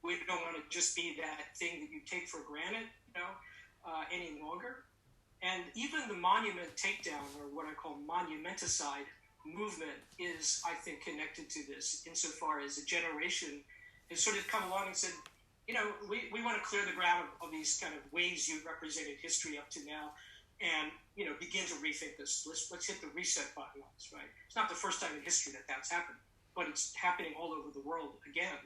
We don't want to just be that thing that you take for granted, any longer. And even the monument takedown, or what I call monumenticide movement, is, I think, connected to this insofar as a generation has sort of come along and said, we want to clear the ground of these kind of ways you represented history up to now, and begin to rethink this. Let's hit the reset button on this, right? It's not the first time in history that that's happened, but it's happening all over the world again.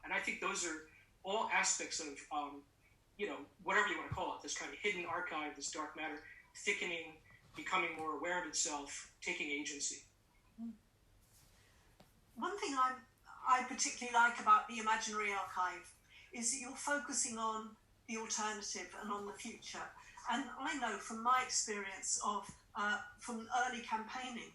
And I think those are all aspects of, whatever you want to call it, this kind of hidden archive, this dark matter, thickening, becoming more aware of itself, taking agency. One thing I particularly like about the Imaginary Archive is that you're focusing on the alternative and on the future. And I know from my experience from early campaigning,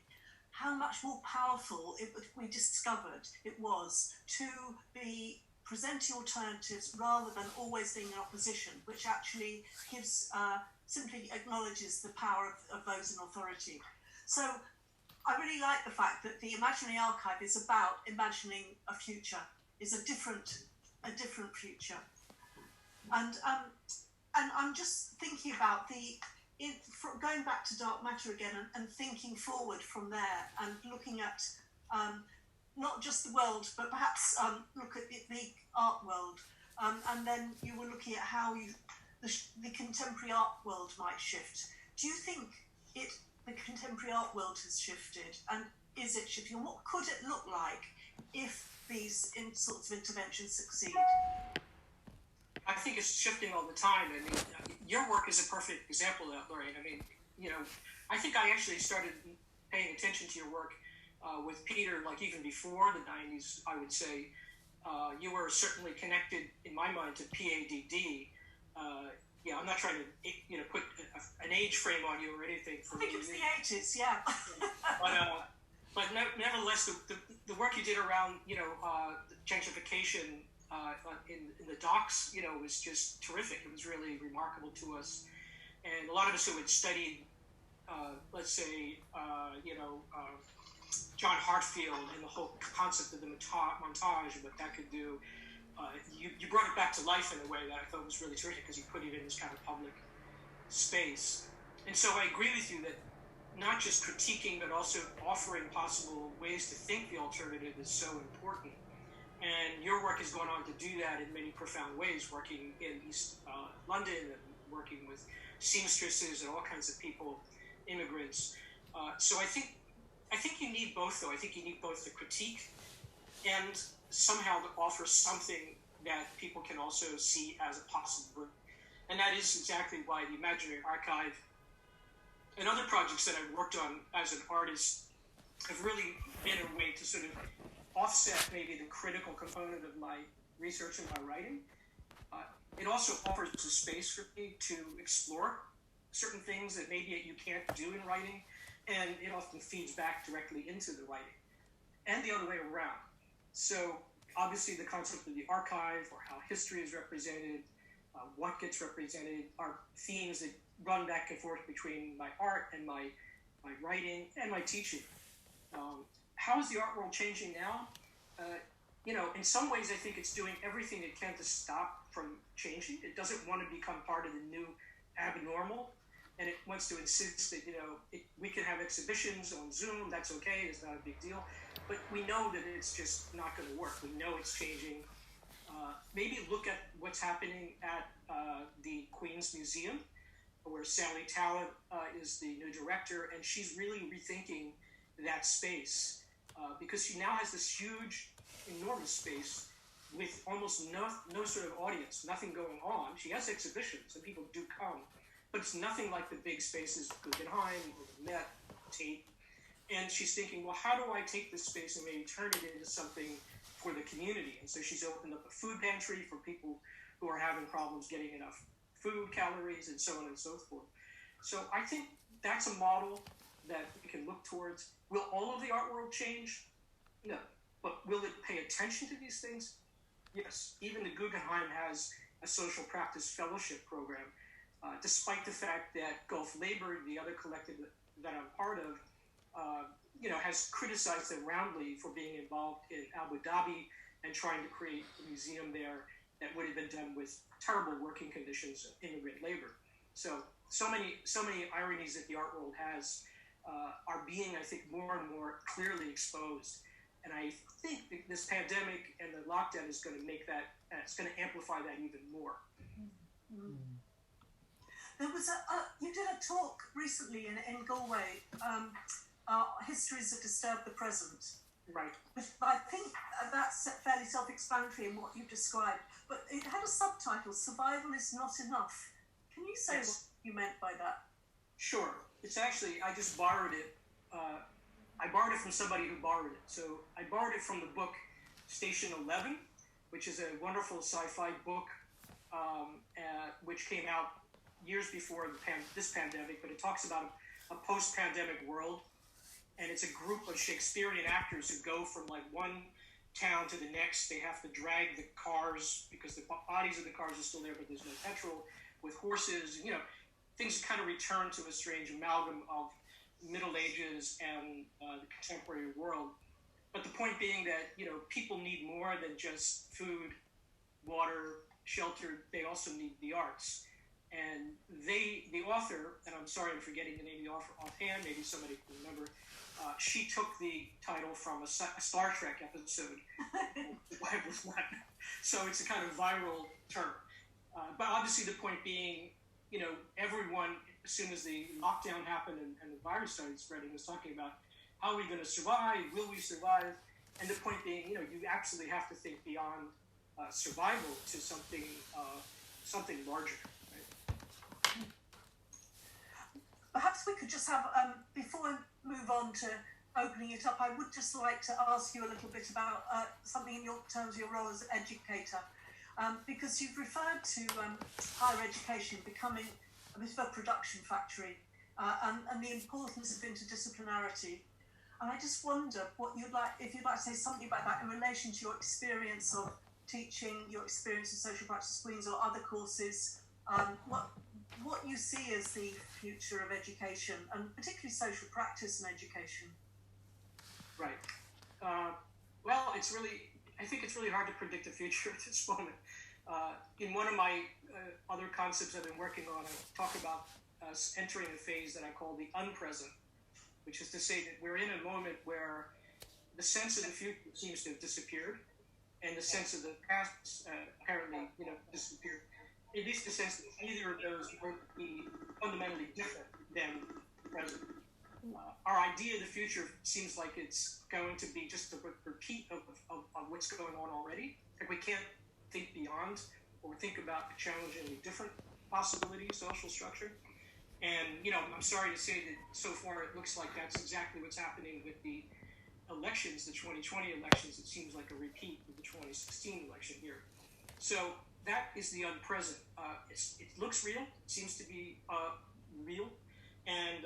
how much more powerful we discovered it was to be presenting alternatives rather than always being in opposition, which actually simply acknowledges the power of those in authority. So I really like the fact that the Imaginary Archive is about imagining a future, is a different future. And I'm just thinking about going back to dark matter again and thinking forward from there and looking at not just the world, but perhaps look at the art world. And then you were looking at how the contemporary art world might shift. Do you think the contemporary art world has shifted, and is it shifting? And what could it look like if these sorts of interventions succeed? I think it's shifting all the time. I mean, your work is a perfect example of that, Lorraine. I mean, I think I actually started paying attention to your work with Peter, like even before the 90s, I would say. You were certainly connected, in my mind, to PADD. I'm not trying to put an age frame on you or anything. I think it was the 80s, yeah. But nevertheless, the work you did around, gentrification in the docks, was just terrific. It was really remarkable to us. And a lot of us who had studied, let's say, John Hartfield and the whole concept of the montage and what that could do, you brought it back to life in a way that I thought was really terrific because you put it in this kind of public space. And so I agree with you that not just critiquing, but also offering possible ways to think the alternative is so important. And your work has gone on to do that in many profound ways, working in East London and working with seamstresses and all kinds of people, immigrants. So I think you need both, though. I think you need both the critique and somehow to offer something that people can also see as a possible. And that is exactly why the Imaginary Archive and other projects that I've worked on as an artist have really been a way to sort of offset maybe the critical component of my research and my writing. It also offers a space for me to explore certain things that maybe you can't do in writing, and it often feeds back directly into the writing. and the other way around. So obviously the concept of the archive, or how history is represented, what gets represented, are themes that run back and forth between my art and my writing and my teaching. How is the art world changing now? In some ways, I think it's doing everything it can to stop from changing. It doesn't want to become part of the new abnormal, and it wants to insist that we can have exhibitions on Zoom. That's okay. It's not a big deal. But we know that it's just not going to work. We know it's changing. Maybe look at what's happening at the Queen's Museum, where Sally Talent is the new director, and she's really rethinking that space because she now has this huge, enormous space with almost no sort of audience, nothing going on. She has exhibitions, and people do come, but it's nothing like the big spaces, Guggenheim or the Met, Tate. And she's thinking, well, how do I take this space and maybe turn it into something for the community? And so she's opened up a food pantry for people who are having problems getting enough food, calories, and so on and so forth. So I think that's a model that we can look towards. Will all of the art world change? No. But will it pay attention to these things? Yes. Even the Guggenheim has a social practice fellowship program, despite the fact that Gulf Labor, the other collective that I'm part of, has criticized them roundly for being involved in Abu Dhabi and trying to create a museum there that would have been done with terrible working conditions of immigrant labor. So many ironies that the art world has are being, I think, more and more clearly exposed. And I think that this pandemic and the lockdown is going to make that, it's going to amplify that even more. Mm-hmm. There was you did a talk recently in Galway, Histories that Disturb the Present. Right. I think that's fairly self-explanatory in what you described, but it had a subtitle, Survival is Not Enough. Can you say what you meant by that? Sure. It's actually, I just borrowed it. I borrowed it from somebody who borrowed it. So I borrowed it from the book Station 11, which is a wonderful sci-fi book, which came out years before this pandemic, but it talks about a post-pandemic world. And it's a group of Shakespearean actors who go from like one town to the next. They have to drag the cars because the bodies of the cars are still there, but there's no petrol, with horses. Things kind of return to a strange amalgam of Middle Ages and the contemporary world. But the point being that, people need more than just food, water, shelter. They also need the arts. And the author, and I'm sorry I'm forgetting the name of the author offhand, maybe somebody can remember, she took the title from a Star Trek episode. So it's a kind of viral term. But obviously the point being, everyone, as soon as the lockdown happened and the virus started spreading, was talking about how are we going to survive? Will we survive? And the point being, you absolutely have to think beyond survival to something larger. Perhaps we could just have, before we move on to opening it up, I would just like to ask you a little bit about something in terms of your role as an educator, because you've referred to higher education becoming a bit of a production factory and the importance of interdisciplinarity. And I just wonder if you'd like to say something about that in relation to your experience of teaching, your experience of social practice Queens or other courses, what you see as the future of education, and particularly social practice and education. Right. Well, I think it's really hard to predict the future at this moment. In one of my other concepts I've been working on, I talk about us entering a phase that I call the unpresent, which is to say that we're in a moment where the sense of the future seems to have disappeared, and the sense of the past apparently, disappeared. At least the sense that either of those would be fundamentally different than the present. Our idea of the future seems like it's going to be just a repeat of what's going on already. Like we can't think beyond or think about a challengingly different possibility, social structure. And, I'm sorry to say that so far it looks like that's exactly what's happening with the elections, the 2020 elections. It seems like a repeat of the 2016 election here. So that is the unpresent. It looks real. It seems to be real. And,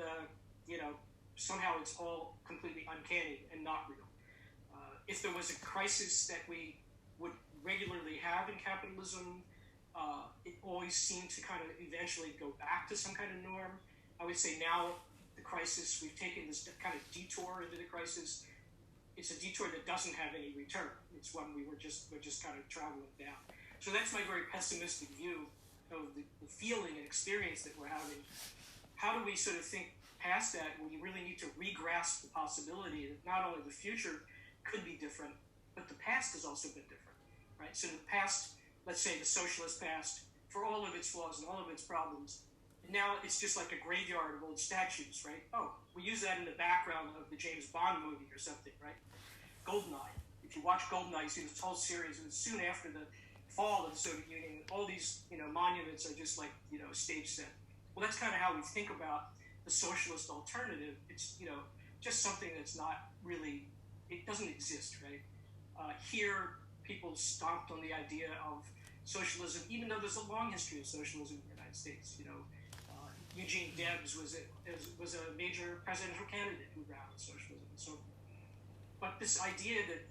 somehow it's all completely uncanny and not real. if there was a crisis that we would regularly have in capitalism, it always seemed to kind of eventually go back to some kind of norm. I would say now the crisis, we've taken this kind of detour into the crisis. It's a detour that doesn't have any return. It's one we're just kind of traveling down. So that's my very pessimistic view of the feeling and experience that we're having. How do we sort of think past that when you really need to re-grasp the possibility that not only the future could be different, but the past has also been different, right? So the past, let's say the socialist past, for all of its flaws and all of its problems, now it's just like a graveyard of old statues, right? Oh, we use that in the background of the James Bond movie or something, right? Goldeneye. If you watch Goldeneye, you see this whole series, and soon after the fall of the Soviet Union, all these, monuments are just like, stage set. Well, that's kind of how we think about the socialist alternative. It's, just something that's not really, it doesn't exist, right? Here, people stomped on the idea of socialism, even though there's a long history of socialism in the United States. Eugene Debs was a major presidential candidate who ran on socialism and so forth. But this idea that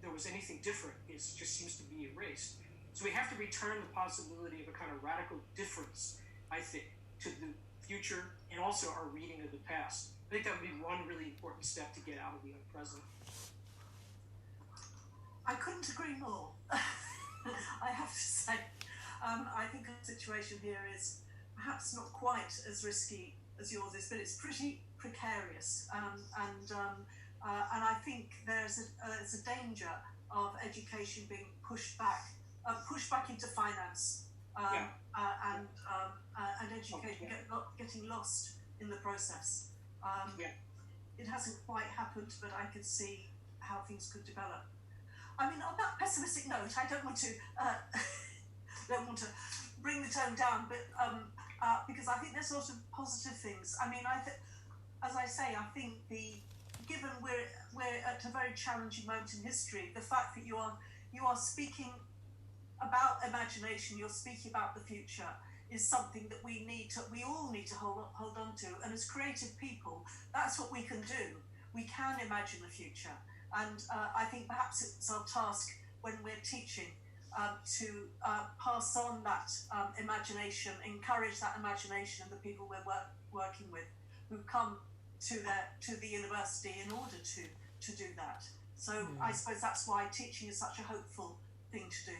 there was anything different, just seems to be erased. So we have to return the possibility of a kind of radical difference, I think, to the future and also our reading of the past. I think that would be one really important step to get out of the present. I couldn't agree more. I have to say, I think the situation here is perhaps not quite as risky as yours is, but it's pretty precarious. And I think there's a danger of education being pushed back into finance, and education getting lost in the process. It hasn't quite happened, but I could see how things could develop. I mean, on that pessimistic note, I don't want to bring the tone down, but because I think there's sort of positive things. I mean, as I say, I think given we're at a very challenging moment in history, the fact that you are speaking about imagination, you're speaking about the future, is something that we all need to hold on to. And as creative people, that's what we can do. We can imagine the future. And I think perhaps it's our task when we're teaching to pass on that imagination, encourage that imagination in the people we're working with, who've come to the university in order to do that. So I suppose that's why teaching is such a hopeful thing to do.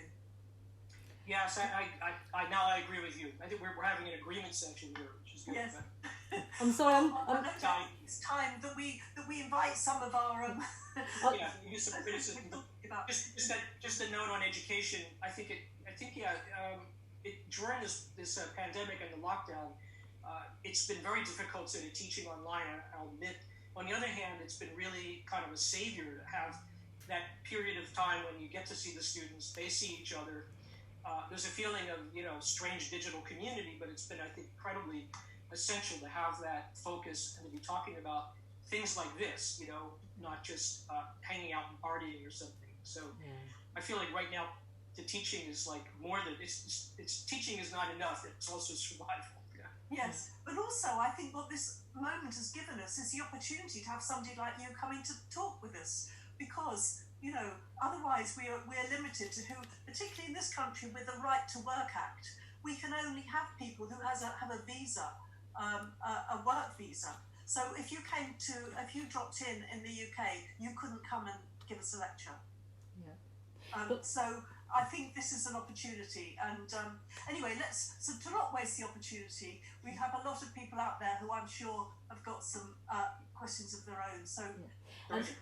Yes, I now I agree with you. I think we're having an agreement section here, which is good. Yes. I'm sorry. It's time that we invite some of our use some criticism. Just a note on education. I think during this pandemic and the lockdown, it's been very difficult sort of teaching online. I'll admit. On the other hand, it's been really kind of a savior to have that period of time when you get to see the students, they see each other. There's a feeling of strange digital community, but it's been, I think, incredibly essential to have that focus and to be talking about things like this, not just hanging out and partying or something. So I feel like right now the teaching is like more than it's teaching is not enough. It's also survival. Yes, but also I think what this moment has given us is the opportunity to have somebody like you coming to talk with us, because otherwise we're limited to who, particularly in this country with the Right to Work Act, we can only have people who have a visa, a work visa. So if you dropped in the UK, you couldn't come and give us a lecture. So I think this is an opportunity, and anyway, to not waste the opportunity, we have a lot of people out there who I'm sure have got some questions of their own. So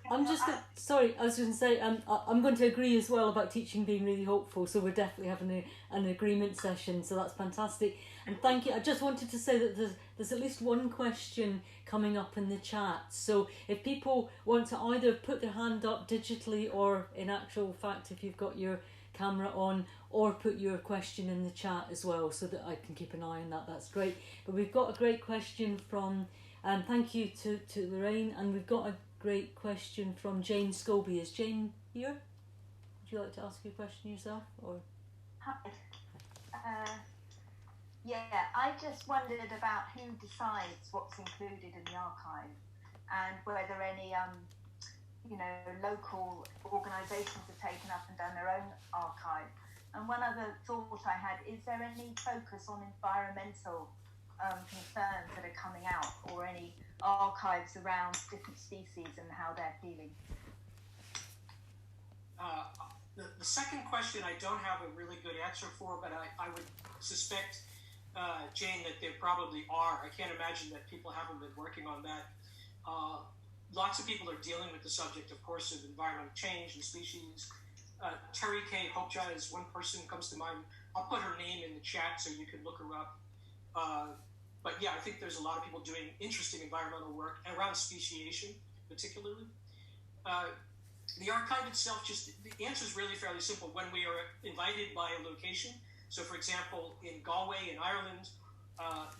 I'm just sorry, I was going to say I'm going to agree as well about teaching being really hopeful. So we're definitely having an agreement session. So that's fantastic, and thank you. I just wanted to say that there's at least one question coming up in the chat. So if people want to either put their hand up digitally or in actual fact, if you've got your camera on, or put your question in the chat as well, so that I can keep an eye on that. That's great. But we've got a great question from thank you to Lorraine, and we've got a great question from Jane Scobie. Is Jane here? Would you like to ask your question yourself? Or Hi. I just wondered about who decides what's included in the archive, and whether any local organisations have taken up and done their own archive. And one other thought I had, is there any focus on environmental concerns that are coming out, or any archives around different species and how they're feeling? The second question I don't have a really good answer for, but I would suspect, Jane, that there probably are. I can't imagine that people haven't been working on that. Lots of people are dealing with the subject, of course, of environmental change and species. Terry K. Hopeja is one person who comes to mind. I'll put her name in the chat so you can look her up. But yeah, I think there's a lot of people doing interesting environmental work around speciation, particularly. The archive itself, the answer is really fairly simple. When we are invited by a location, so for example, in Galway in Ireland,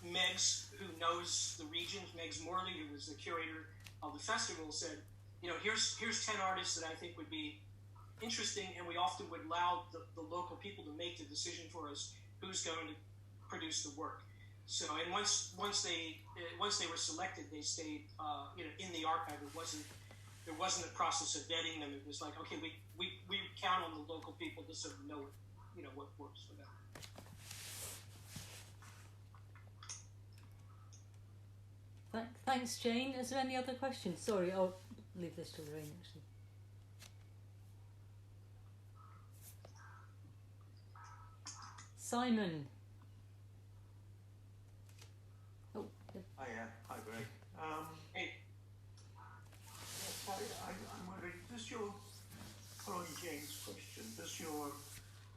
Megs, who knows the region, Megs Morley, who was the curator of the festival, said, here's 10 artists that I think would be interesting, and we often would allow the local people to make the decision for us who's going to produce the work. So, and once they were selected, they stayed in the archive. There wasn't a process of vetting them. It was like, okay, we count on the local people to sort of know what works for them. Thanks, Jane. Is there any other questions? Sorry, I'll leave this to Lorraine, actually. Simon. Oh. Hiya. Hi, Greg. Hey. I'm wondering, following Jane's question, does your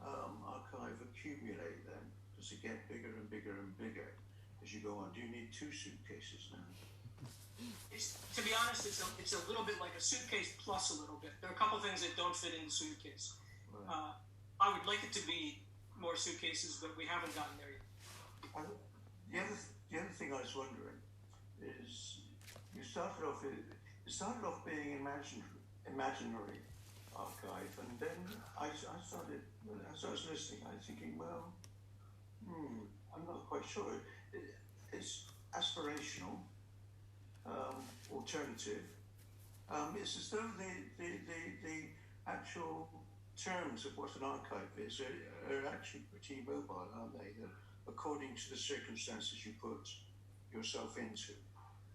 archive accumulate then? Does it get bigger and bigger and bigger as you go on? Do you need 2 suitcases now? To be honest, it's a little bit like a suitcase plus a little bit. There are a couple of things that don't fit in the suitcase. Right. I would like it to be more suitcases, but we haven't gotten there yet. The other thing I was wondering is, you started off being imaginary archive, and then I started, as I was listening, I was thinking, well, I'm not quite sure. It's aspirational, alternative. It's as though the actual terms of what an archive is are actually pretty mobile, aren't they? According to the circumstances you put yourself into.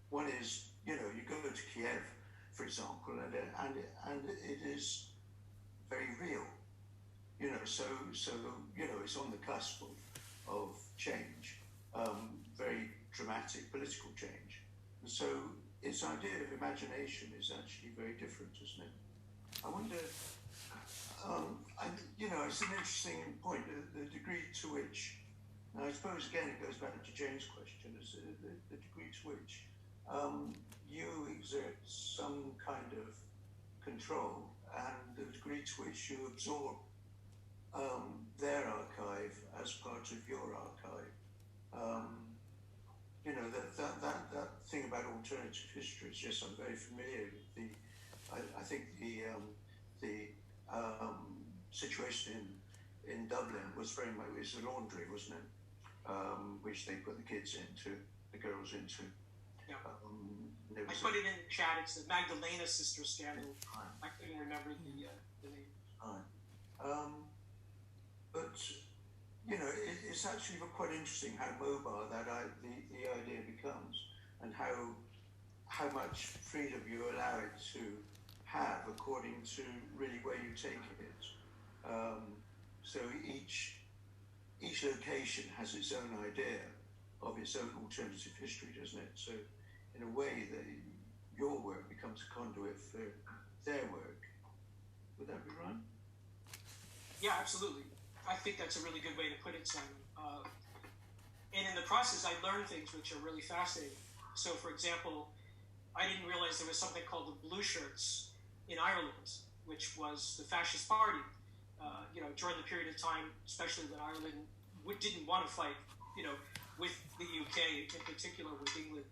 One is, you go to Kiev, for example, and it is very real. So it's on the cusp of change, very dramatic political change. And so its idea of imagination is actually very different, isn't it? I wonder, it's an interesting point, the degree to which, and I suppose again it goes back to Jane's question, is the degree to which you exert some kind of control, and the degree to which you absorb their archive as part of your archive. That thing about alternative history is just, I'm very familiar with I think the situation in Dublin was very much, it was a laundry, wasn't it? Which they put the girls into. Yeah. I put it in the chat. It's the Magdalena sister scandal. Right. I couldn't remember the name. Right. But it's actually quite interesting how mobile the idea becomes, and how much freedom you allow it to have according to really where you take it. So each location has its own idea of its own alternative history, doesn't it? So in a way, your work becomes a conduit for their work. Would that be right? Yeah, absolutely. I think that's a really good way to put it, Simon. And in the process, I learned things which are really fascinating. So, for example, I didn't realize there was something called the Blue Shirts in Ireland, which was the fascist party. During the period of time, especially when Ireland didn't want to fight, with the UK, in particular with England.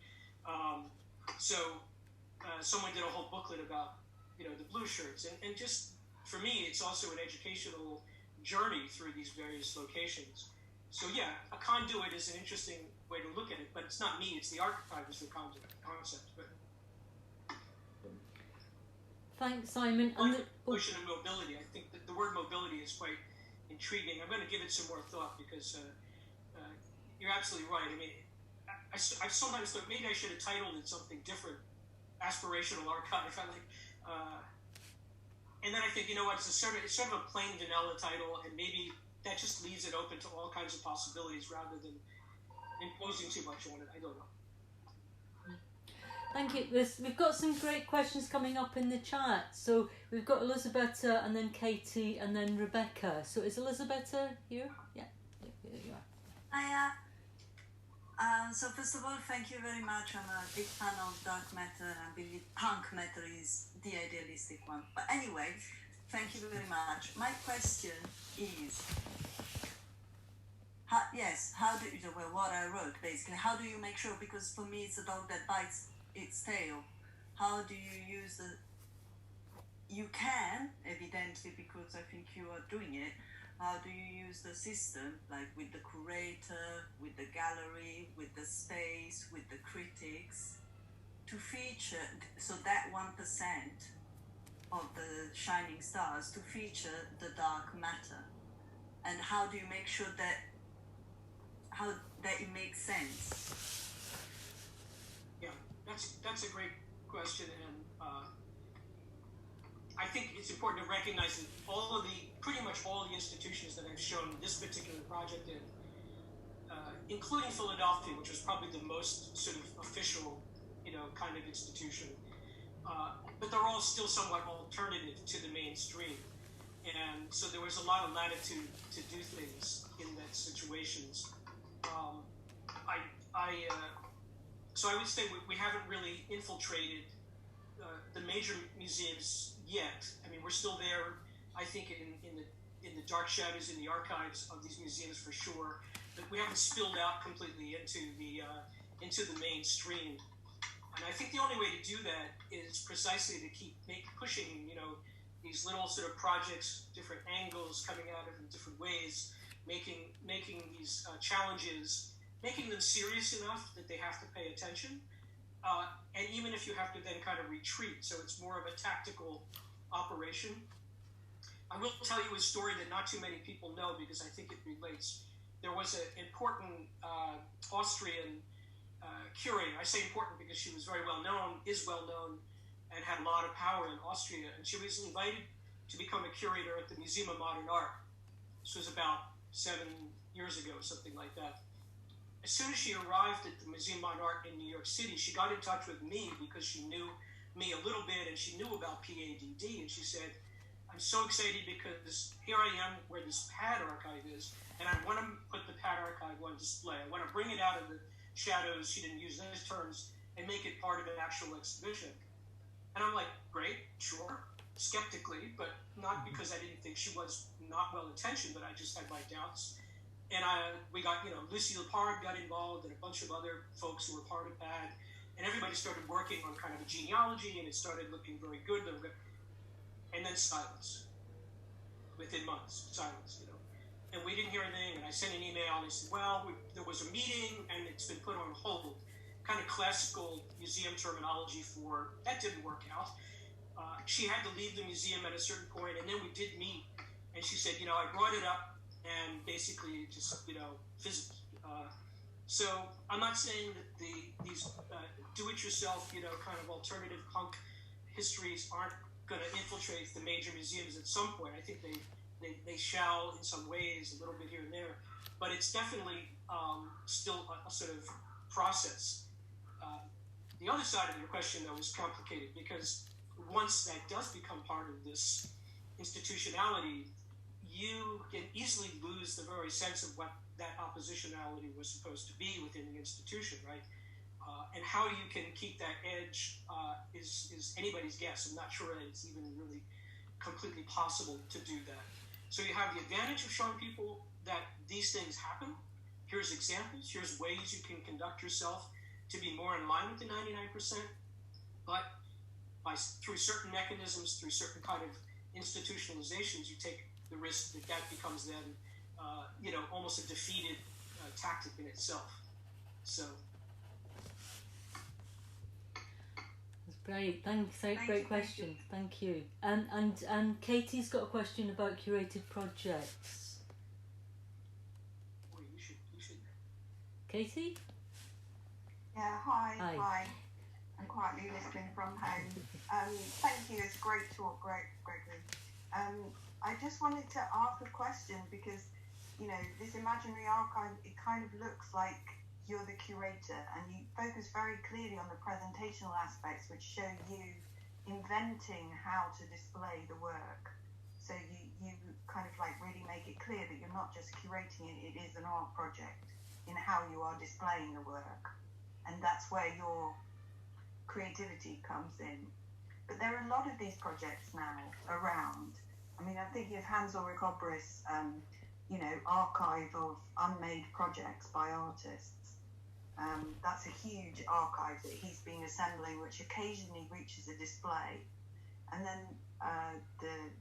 Someone did a whole booklet about, the Blue Shirts. And just, for me, it's also an educational journey through these various locations. So yeah, a conduit is an interesting way to look at it, but it's not me, it's the archive is the concept. But Thanks, Simon. And the notion of mobility, I think that the word mobility is quite intriguing. I'm going to give it some more thought because you're absolutely right. I mean, I sometimes thought maybe I should have titled it something different, aspirational archive. And then I think, you know what, it's sort of a plain vanilla title, and maybe that just leaves it open to all kinds of possibilities rather than imposing too much on it. I don't know. Thank you. We've got some great questions coming up in the chat. So we've got Elisabetta, and then Katie, and then Rebecca. So is Elisabetta here? Yeah, there you are. Hiya. So first of all, thank you very much. I'm a big fan of dark matter, and I believe punk matter is the idealistic one. But anyway, thank you very much. My question is, how do you, well, what I wrote basically, how do you make sure, because for me it's a dog that bites its tail, how do you use you can, evidently, because I think you are doing it, how do you use the system, like with the curator, with the gallery, with the space, with the critics, to feature, so that 1% of the shining stars, to feature the dark matter? And how do you make sure that it makes sense? Yeah, that's a great question, and I think it's important to recognize that pretty much all the institutions that I've shown this particular project in, including Philadelphia, which was probably the most sort of official, kind of institution, but they're all still somewhat alternative to the mainstream, and so there was a lot of latitude to do things in that situations. So I would say we haven't really infiltrated the major museums yet. I mean, we're still there, I think, in the dark shadows in the archives of these museums for sure, but we haven't spilled out completely into the mainstream. And I think the only way to do that is precisely to keep pushing, these little sort of projects, different angles coming at it in different ways, making these challenges, making them serious enough that they have to pay attention, and even if you have to then kind of retreat, so it's more of a tactical operation. I will tell you a story that not too many people know because I think it relates. There was an important Austrian curator. I say important because she was very well known, and had a lot of power in Austria, and she was invited to become a curator at the Museum of Modern Art. This was about 7 years ago, something like that. As soon as she arrived at the Museum of Modern Art in New York City, she got in touch with me because she knew me a little bit and she knew about PADD, and she said, I'm so excited because here I am where this PAD archive is, and I want to put the PAD archive on display. I want to bring it out of the shadows, she didn't use those terms, and make it part of an actual exhibition. And I'm like, great, sure, skeptically, but not because I didn't think she was not well-intentioned, but I just had my doubts. And we got, Lucy Lepard got involved and a bunch of other folks who were part of PAD, and everybody started working on kind of a genealogy, and it started looking very good. And then silence. Within months, silence, And we didn't hear anything, and I sent an email, and they said, well, there was a meeting, and it's been put on hold. Kind of classical museum terminology for, that didn't work out. She had to leave the museum at a certain point, and then we did meet, and she said, I brought it up, and basically just, fizzled. So I'm not saying that these do-it-yourself, kind of alternative punk histories aren't going to infiltrate the major museums at some point. I think they shall in some ways, a little bit here and there, but it's definitely still a sort of process. The other side of your question, though, is complicated because once that does become part of this institutionality, you can easily lose the very sense of what that oppositionality was supposed to be within the institution, right? And how you can keep that edge is anybody's guess. I'm not sure that it's even really completely possible to do that. So you have the advantage of showing people that these things happen. Here's examples. Here's ways you can conduct yourself to be more in line with the 99%. But through certain mechanisms, through certain kind of institutionalizations, you take the risk that becomes then, almost a defeated tactic in itself. So. Great, thanks. Great question. Thank you. And Katie's got a question about curated projects. Boy, you should. Katie? Yeah, hi. Hi. I'm quietly listening from home. Thank you, it's great talk, Gregory. I just wanted to ask a question because, you know, this imaginary archive, it kind of looks like you're the curator and you focus very clearly on the presentational aspects which show you inventing how to display the work. So you kind of like really make it clear that you're not just curating it, it is an art project in how you are displaying the work. And that's where your creativity comes in. But there are a lot of these projects now around. I mean, I'm thinking of Hans-Ulrich Obrist's, archive of unmade projects by artists. That's a huge archive that he's been assembling, which occasionally reaches a display. And then the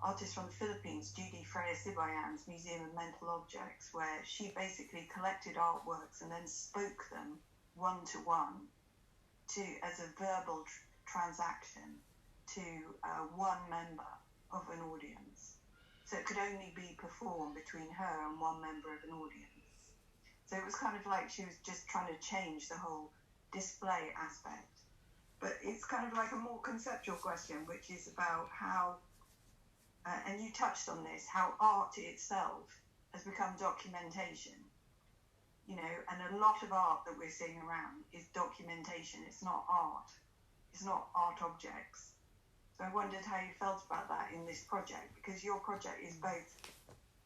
artist from the Philippines, Judy Freya Sibayan's Museum of Mental Objects, where she basically collected artworks and then spoke them one-to-one as a verbal transaction to one member of an audience. So it could only be performed between her and one member of an audience. So it was kind of like she was just trying to change the whole display aspect. But it's kind of like a more conceptual question, which is about how, and you touched on this, how art itself has become documentation. You know, and a lot of art that we're seeing around is documentation. It's not art. It's not art objects. So I wondered how you felt about that in this project, because your project is both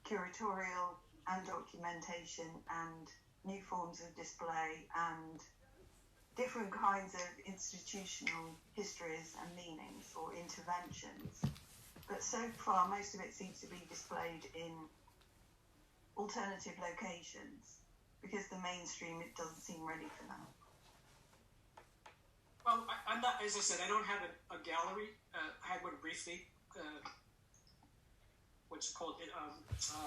curatorial and documentation and new forms of display and different kinds of institutional histories and meanings or interventions. But so far, most of it seems to be displayed in alternative locations because the mainstream, it doesn't seem ready for that. Well, I'm not, as I said, I don't have a gallery. I had one briefly. What's it called?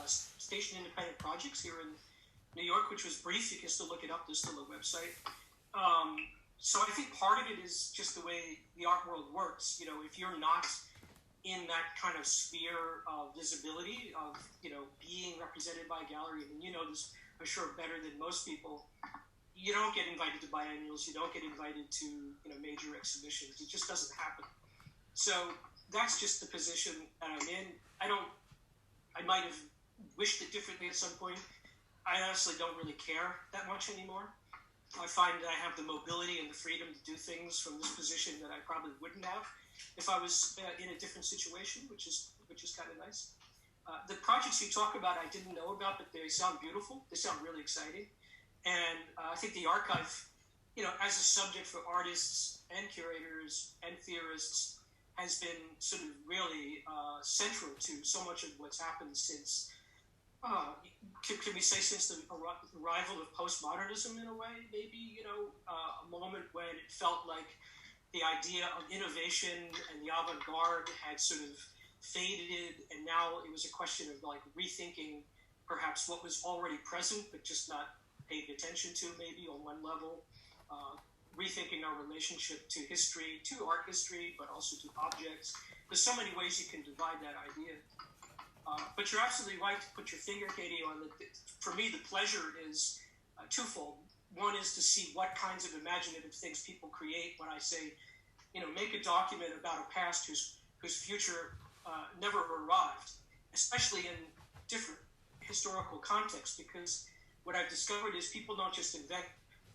Station Independent Projects here in New York, which was brief. You can still look it up. There's still a website. So I think part of it is just the way the art world works. You know, if you're not in that kind of sphere of visibility of, you know, being represented by a gallery, and you know this, I'm sure, better than most people, you don't get invited to biennials, you don't get invited to, you know, major exhibitions. It just doesn't happen. So that's just the position that I'm in. I might have wished it differently at some point. I honestly don't really care that much anymore. I find that I have the mobility and the freedom to do things from this position that I probably wouldn't have if I was in a different situation, which is kind of nice. The projects you talk about, I didn't know about, but they sound beautiful. They sound really exciting. And I think the archive, you know, as a subject for artists and curators and theorists, has been sort of really central to so much of what's happened since, can we say since the arrival of postmodernism in a way, maybe, you know, a moment when it felt like the idea of innovation and the avant-garde had sort of faded, and now it was a question of like rethinking perhaps what was already present but just not paid attention to maybe on one level, rethinking our relationship to history, to art history, but also to objects. There's so many ways you can divide that idea. But you're absolutely right to put your finger, Katie, on the, for me, the pleasure is twofold. One is to see what kinds of imaginative things people create when I say, you know, make a document about a past whose future never arrived, especially in different historical contexts, because what I've discovered is people don't just invent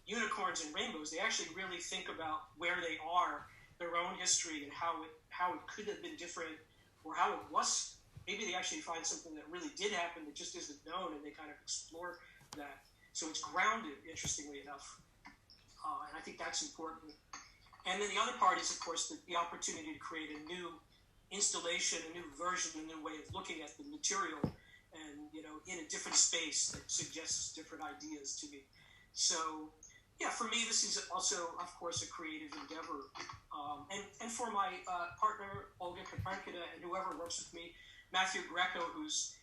unicorns and rainbows. They actually really think about where they are, their own history, and how it could have been different, or how it was. Maybe they actually find something that really did happen that just isn't known, and they kind of explore that. So it's grounded, interestingly enough, and I think that's important. And then the other part is, of course, the opportunity to create a new installation, a new version, a new way of looking at the material, and, you know, in a different space that suggests different ideas to me. So, yeah, for me, this is also, of course, a creative endeavor. And for my partner, Olga Kapankina, and whoever works with me, Matthew Greco, who's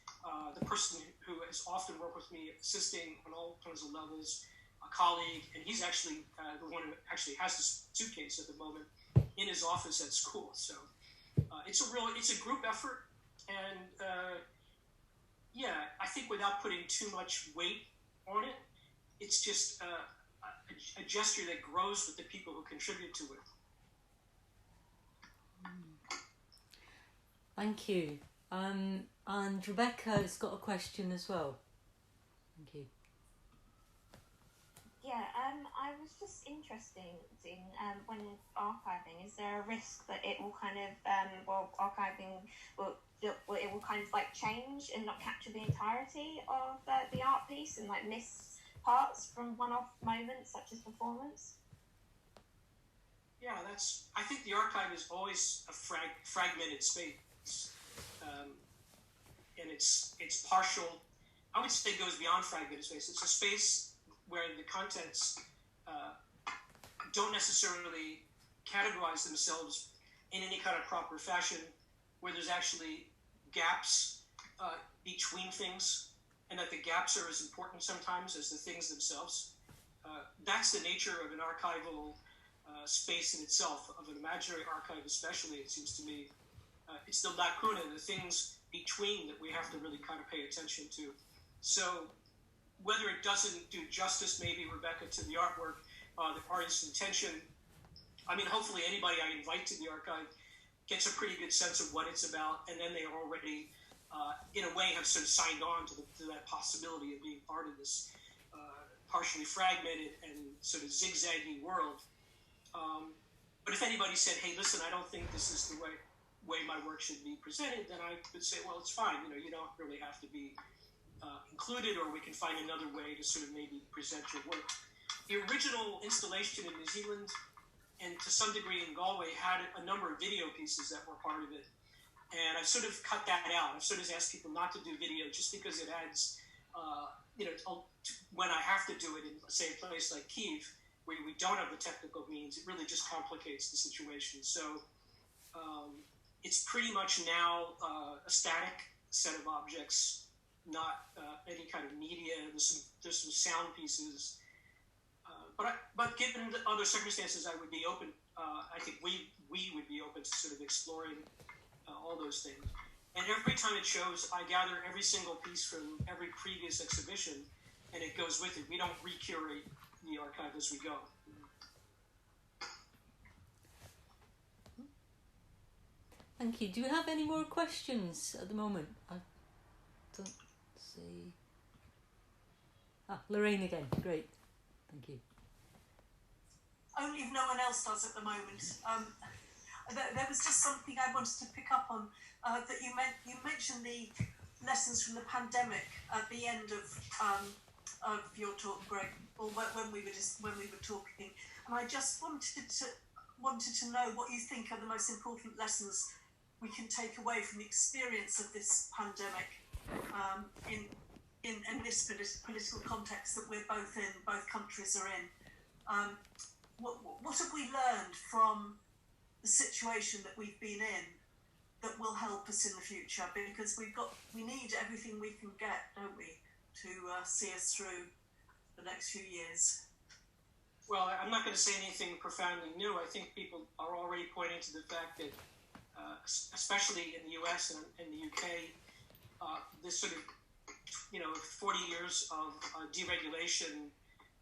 the person who has often worked with me, assisting on all kinds of levels. a colleague, and he's actually the one who actually has this suitcase at the moment in his office at school. So it's a group effort, and I think without putting too much weight on it, it's just a gesture that grows with the people who contribute to it. Thank you. And Rebecca's got a question as well. Thank you. Yeah, I was just interested in when archiving, is there a risk that it will kind of, archiving it will kind of like change and not capture the entirety of the art piece and like miss parts from one-off moments such as performance? Yeah, I think the archive is always a fragmented space. And it's partial. I would say it goes beyond fragmented space. It's a space where the contents don't necessarily categorize themselves in any kind of proper fashion, where there's actually gaps between things, and that the gaps are as important sometimes as the things themselves. That's the nature of an archival space in itself, of an imaginary archive especially, it seems to me. It's the lacuna, the things between, that we have to really kind of pay attention to. So whether it doesn't do justice, maybe, Rebecca, to the artwork, the artist's intention, I mean, hopefully anybody I invite to the archive gets a pretty good sense of what it's about, and then they already, in a way, have sort of signed on to that possibility of being part of this partially fragmented and sort of zigzaggy world. But if anybody said, hey, listen, I don't think this is the way my work should be presented, then I would say, well, it's fine. You don't really have to be included, or we can find another way to sort of maybe present your work. The original installation in New Zealand, and to some degree in Galway, had a number of video pieces that were part of it. And I've sort of cut that out. I've sort of asked people not to do video just because it adds, when I have to do it in, say, a place like Kyiv, where we don't have the technical means, it really just complicates the situation. So it's pretty much now a static set of objects, not any kind of media. There's some sound pieces. But given the other circumstances, I would be open. I think we would be open to sort of exploring all those things. And every time it shows, I gather every single piece from every previous exhibition, and it goes with it. We don't recurate the archive as we go. Thank you. Do we have any more questions at the moment? I don't see. Lorraine again. Great. Thank you. Only if no one else does at the moment. There was just something I wanted to pick up on, that you mentioned the lessons from the pandemic at the end of your talk, Greg, or when we were talking, and I just wanted to know what you think are the most important lessons we can take away from the experience of this pandemic in this political context that both countries are in. What have we learned from the situation that we've been in that will help us in the future? Because we need everything we can get, don't we, to see us through the next few years. Well, I'm not going to say anything profoundly new. I think people are already pointing to the fact that, especially in the US and the UK, this sort of 40 years of deregulation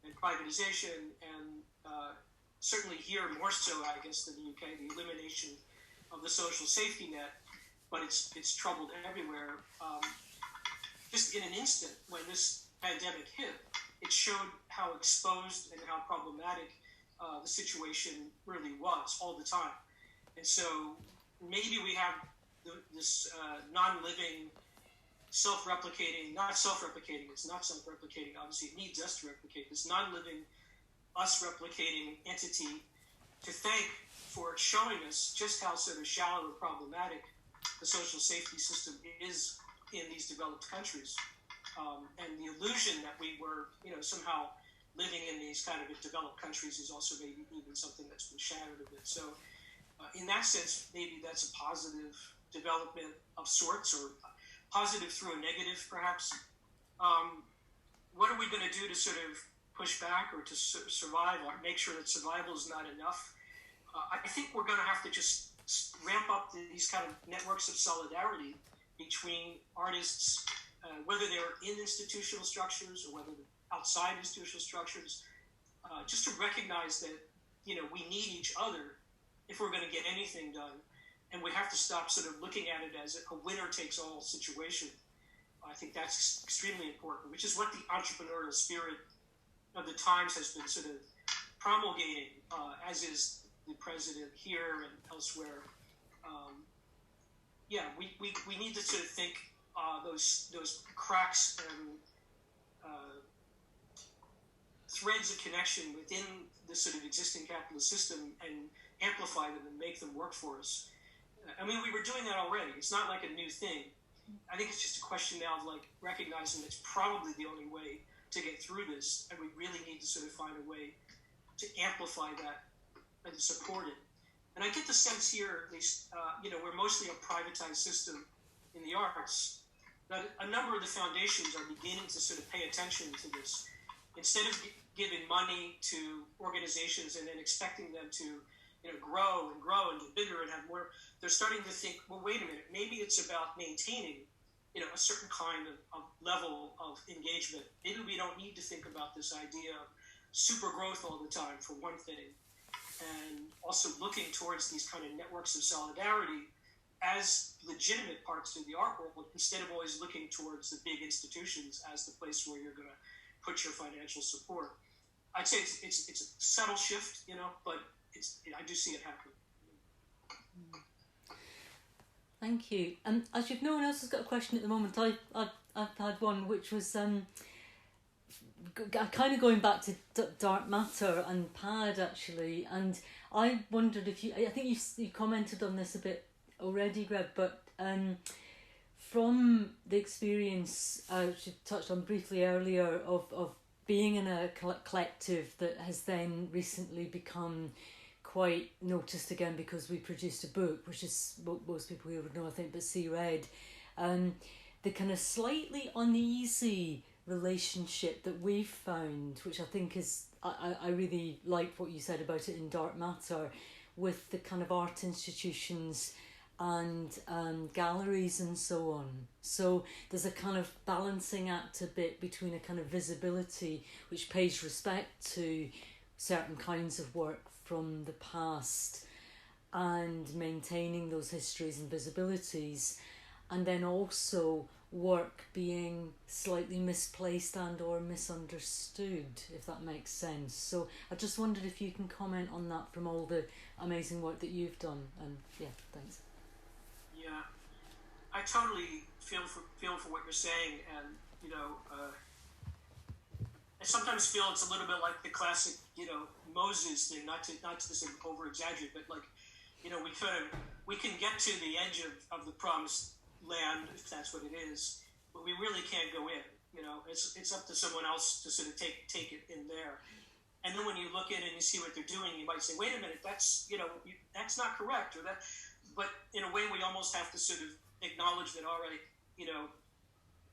and privatization, and certainly here more so, I guess, than the UK, the elimination of the social safety net, but it's troubled everywhere. Just in an instant, when this pandemic hit, it showed how exposed and how problematic the situation really was all the time. And so maybe we have this non-living, self-replicating, it's not self-replicating, obviously it needs us to replicate, this non-living, us-replicating entity to thank for showing us just how sort of shallow and problematic the social safety system is in these developed countries. And the illusion that we were, somehow living in these kind of developed countries is also maybe even something that's been shattered a bit. So in that sense, maybe that's a positive development of sorts, or positive through a negative, perhaps. What are we going to do to sort of push back or to survive, or make sure that survival is not enough. I think we're going to have to just ramp up these kind of networks of solidarity between artists, whether they're in institutional structures or whether they're outside institutional structures, just to recognize that, we need each other if we're going to get anything done. And we have to stop sort of looking at it as a winner-takes-all situation. I think that's extremely important, which is what the entrepreneurial spirit of the times has been sort of promulgating, as is the president here and elsewhere. We need to sort of think those cracks and threads of connection within the sort of existing capitalist system and amplify them and make them work for us. I mean, we were doing that already. It's not like a new thing. I think it's just a question now of like recognizing it's probably the only way to get through this, and we really need to sort of find a way to amplify that and to support it. And I get the sense here, at least, we're mostly a privatized system in the arts, that a number of the foundations are beginning to sort of pay attention to this. Instead of giving money to organizations and then expecting them to grow and get bigger and have more, they're starting to think, well, wait a minute, maybe it's about maintaining, a certain kind of level of engagement. Maybe we don't need to think about this idea of super growth all the time, for one thing, and also looking towards these kind of networks of solidarity as legitimate parts of the art world, instead of always looking towards the big institutions as the place where you're going to put your financial support. I'd say it's a subtle shift, but I do see it happening. Thank you. As if no one else has got a question at the moment, I've had one which was kind of going back to dark matter and PAD actually, and I wondered if I think you commented on this a bit already, Greg, but from the experience which you touched on briefly earlier of being in a collective that has then recently become quite noticed again because we produced a book, which is what most people here would know, I think, but see read, the kind of slightly uneasy relationship that we've found, which I think is, I really liked what you said about it in Dark Matter, with the kind of art institutions and galleries and so on. So there's a kind of balancing act a bit between a kind of visibility which pays respect to certain kinds of work from the past and maintaining those histories and visibilities, and then also work being slightly misplaced and or misunderstood, if that makes sense. So I just wondered if you can comment on that from all the amazing work that you've done, and yeah, thanks. Yeah, I totally feel for what you're saying, and I sometimes feel it's a little bit like the classic, Moses thing. Not to sort of over exaggerate, but like, we can get to the edge of the promised land, if that's what it is, but we really can't go in. It's up to someone else to sort of take it in there. And then when you look in and you see what they're doing, you might say, wait a minute, that's that's not correct, or that. But in a way, we almost have to sort of acknowledge that, all right,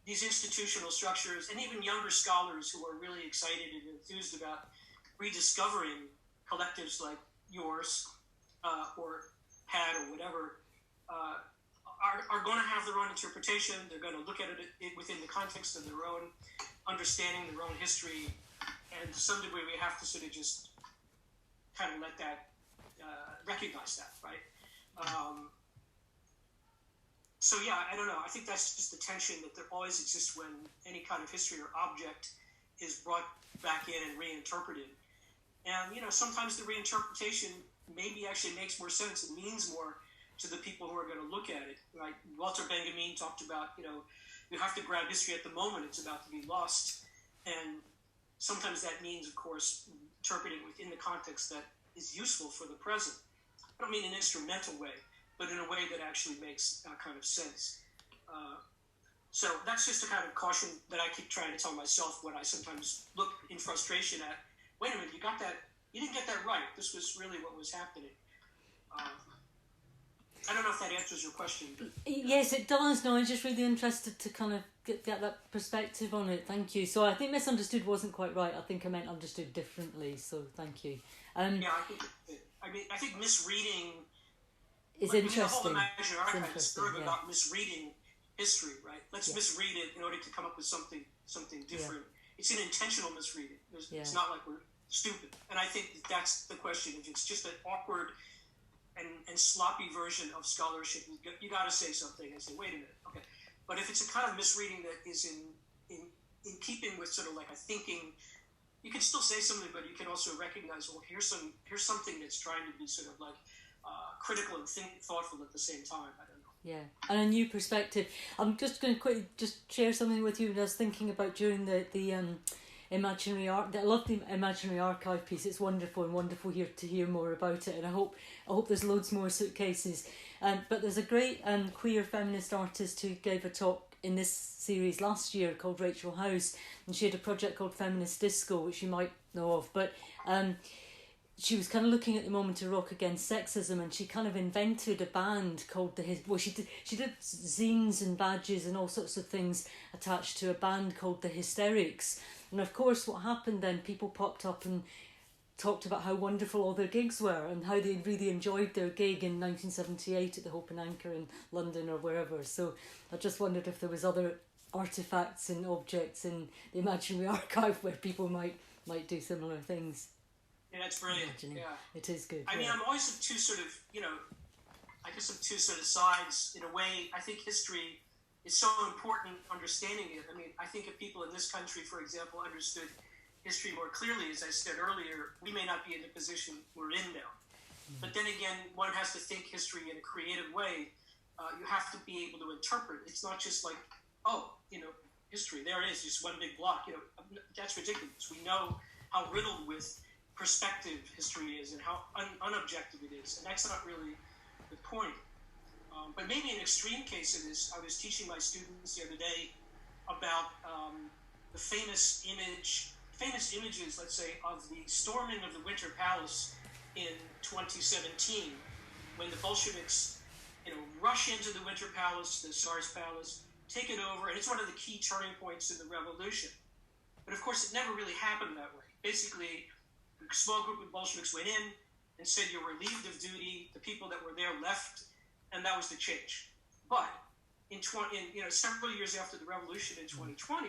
these institutional structures, and even younger scholars who are really excited and enthused about rediscovering collectives like yours or PAD or whatever, are going to have their own interpretation. They're going to look at it within the context of their own understanding, their own history, and to some degree, we have to sort of just kind of let that, recognize that, right? So yeah, I don't know. I think that's just the tension that there always exists when any kind of history or object is brought back in and reinterpreted. And sometimes the reinterpretation maybe actually makes more sense. It means more to the people who are going to look at it. Right? Walter Benjamin talked about, you have to grab history at the moment it's about to be lost. And sometimes that means, of course, interpreting within the context that is useful for the present. I don't mean an instrumental way, but in a way that actually makes kind of sense. So that's just a kind of caution that I keep trying to tell myself when I sometimes look in frustration at, wait a minute, you didn't get that right. This was really what was happening. I don't know if that answers your question. Yes, it does. No, I'm just really interested to kind of get that perspective on it. Thank you. So I think misunderstood wasn't quite right. I think I meant understood differently. So thank you. Yeah, I think misreading is like, interesting. The whole imaginary archive is sort of yeah. about misreading history, right? Let's misread it in order to come up with something different. Yeah. It's an intentional misreading. It's not like we're stupid. And I think that's the question. If it's just an awkward and sloppy version of scholarship, you got to say something and say, wait a minute, okay. But if it's a kind of misreading that is in keeping with sort of like a thinking, you can still say something, but you can also recognize, well, here's something that's trying to be sort of like critical and thoughtful at the same time. I don't know. Yeah, and a new perspective. I'm just going to quickly just share something with you that I was thinking about during the imaginary art. I love the imaginary archive piece. It's wonderful here to hear more about it, and I hope there's loads more suitcases. But there's a great queer feminist artist who gave a talk in this series last year called Rachel House, and she had a project called Feminist Disco, which you might know of. But she was kind of looking at the moment to rock against sexism, and she kind of invented a band called she did zines and badges and all sorts of things attached to a band called the Hysterics. And of course what happened then, people popped up and talked about how wonderful all their gigs were and how they really enjoyed their gig in 1978 at the Hope and Anchor in London or wherever. So I just wondered if there was other artefacts and objects in the imaginary archive where people might do similar things. Yeah, that's brilliant. Yeah, it is good. I mean, I'm always of two sort of, I guess of two sort of sides. In a way, I think history is so important understanding it. I mean, I think if people in this country, for example, understood history more clearly, as I said earlier, we may not be in the position we're in now. Mm-hmm. But then again, one has to think history in a creative way. You have to be able to interpret. It's not just like, history, there it is, just one big block. That's ridiculous. We know how riddled with perspective history is and how unobjective it is. And that's not really the point. But maybe an extreme case of this, I was teaching my students the other day about the famous images, let's say, of the storming of the Winter Palace in 2017, when the Bolsheviks, rush into the Winter Palace, the Tsar's palace, take it over, and it's one of the key turning points in the revolution. But of course, it never really happened that way. Basically, a small group of Bolsheviks went in and said you're relieved of duty. The people that were there left, and that was the change. But in several years after the revolution in 2020,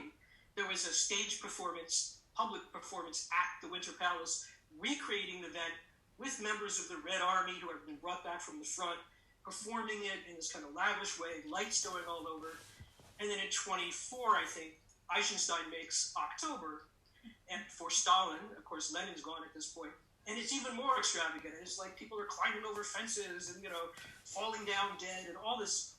there was a stage performance, public performance at the Winter Palace, recreating the event with members of the Red Army who had been brought back from the front, performing it in this kind of lavish way, lights going all over. And then in 24, I think, Eisenstein makes October, and for Stalin, of course, Lenin's gone at this point, and it's even more extravagant. It's like people are climbing over fences and, falling down dead and all this.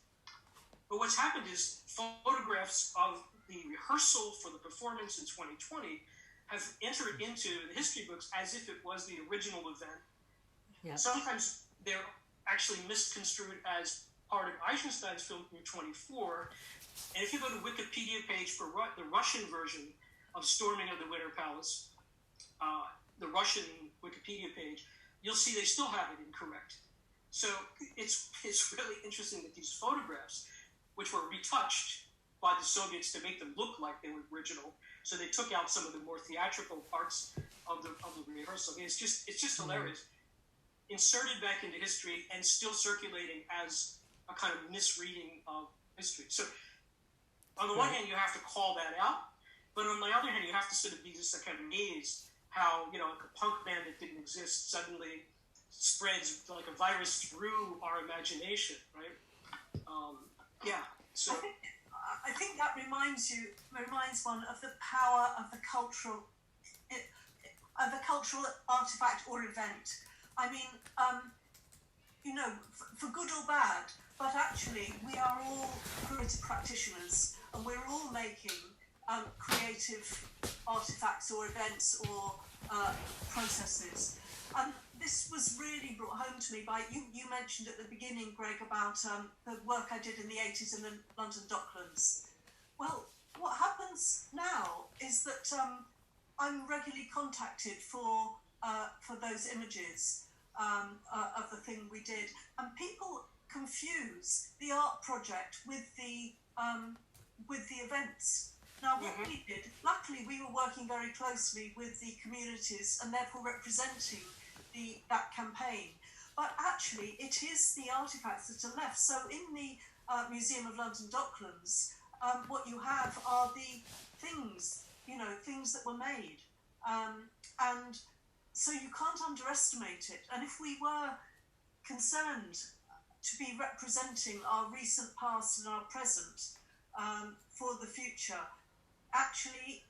But what's happened is photographs of the rehearsal for the performance in 2020 have entered into the history books as if it was the original event. Yeah. Sometimes they're actually misconstrued as part of Eisenstein's film from 24. And if you go to Wikipedia page for the Russian version of Storming of the Winter Palace, the Russian Wikipedia page, you'll see they still have it incorrect. So it's really interesting that these photographs, which were retouched by the Soviets to make them look like they were original, so they took out some of the more theatrical parts of the rehearsal. I mean, it's just hilarious. Inserted back into history and still circulating as a kind of misreading of history. So on the one hand, you have to call that out, but on the other hand, you have to sort of be just kind of amazed how, a punk band that didn't exist suddenly spreads like a virus through our imagination, right? So I think that reminds one of the power of the cultural artifact or event. I mean, for good or bad, but actually we are all creative practitioners and we're all making creative artifacts or events or processes. And this was really brought home to me by, you mentioned at the beginning, Greg, about the work I did in the 80s in the London Docklands. Well, what happens now is that I'm regularly contacted for those images of the thing we did, and people confuse the art project with the events. Now, what we did, luckily, we were working very closely with the communities and therefore representing that campaign. But actually, it is the artefacts that are left. So in the Museum of London Docklands, what you have are the things, things that were made. And so you can't underestimate it. And if we were concerned to be representing our recent past and our present for the future, actually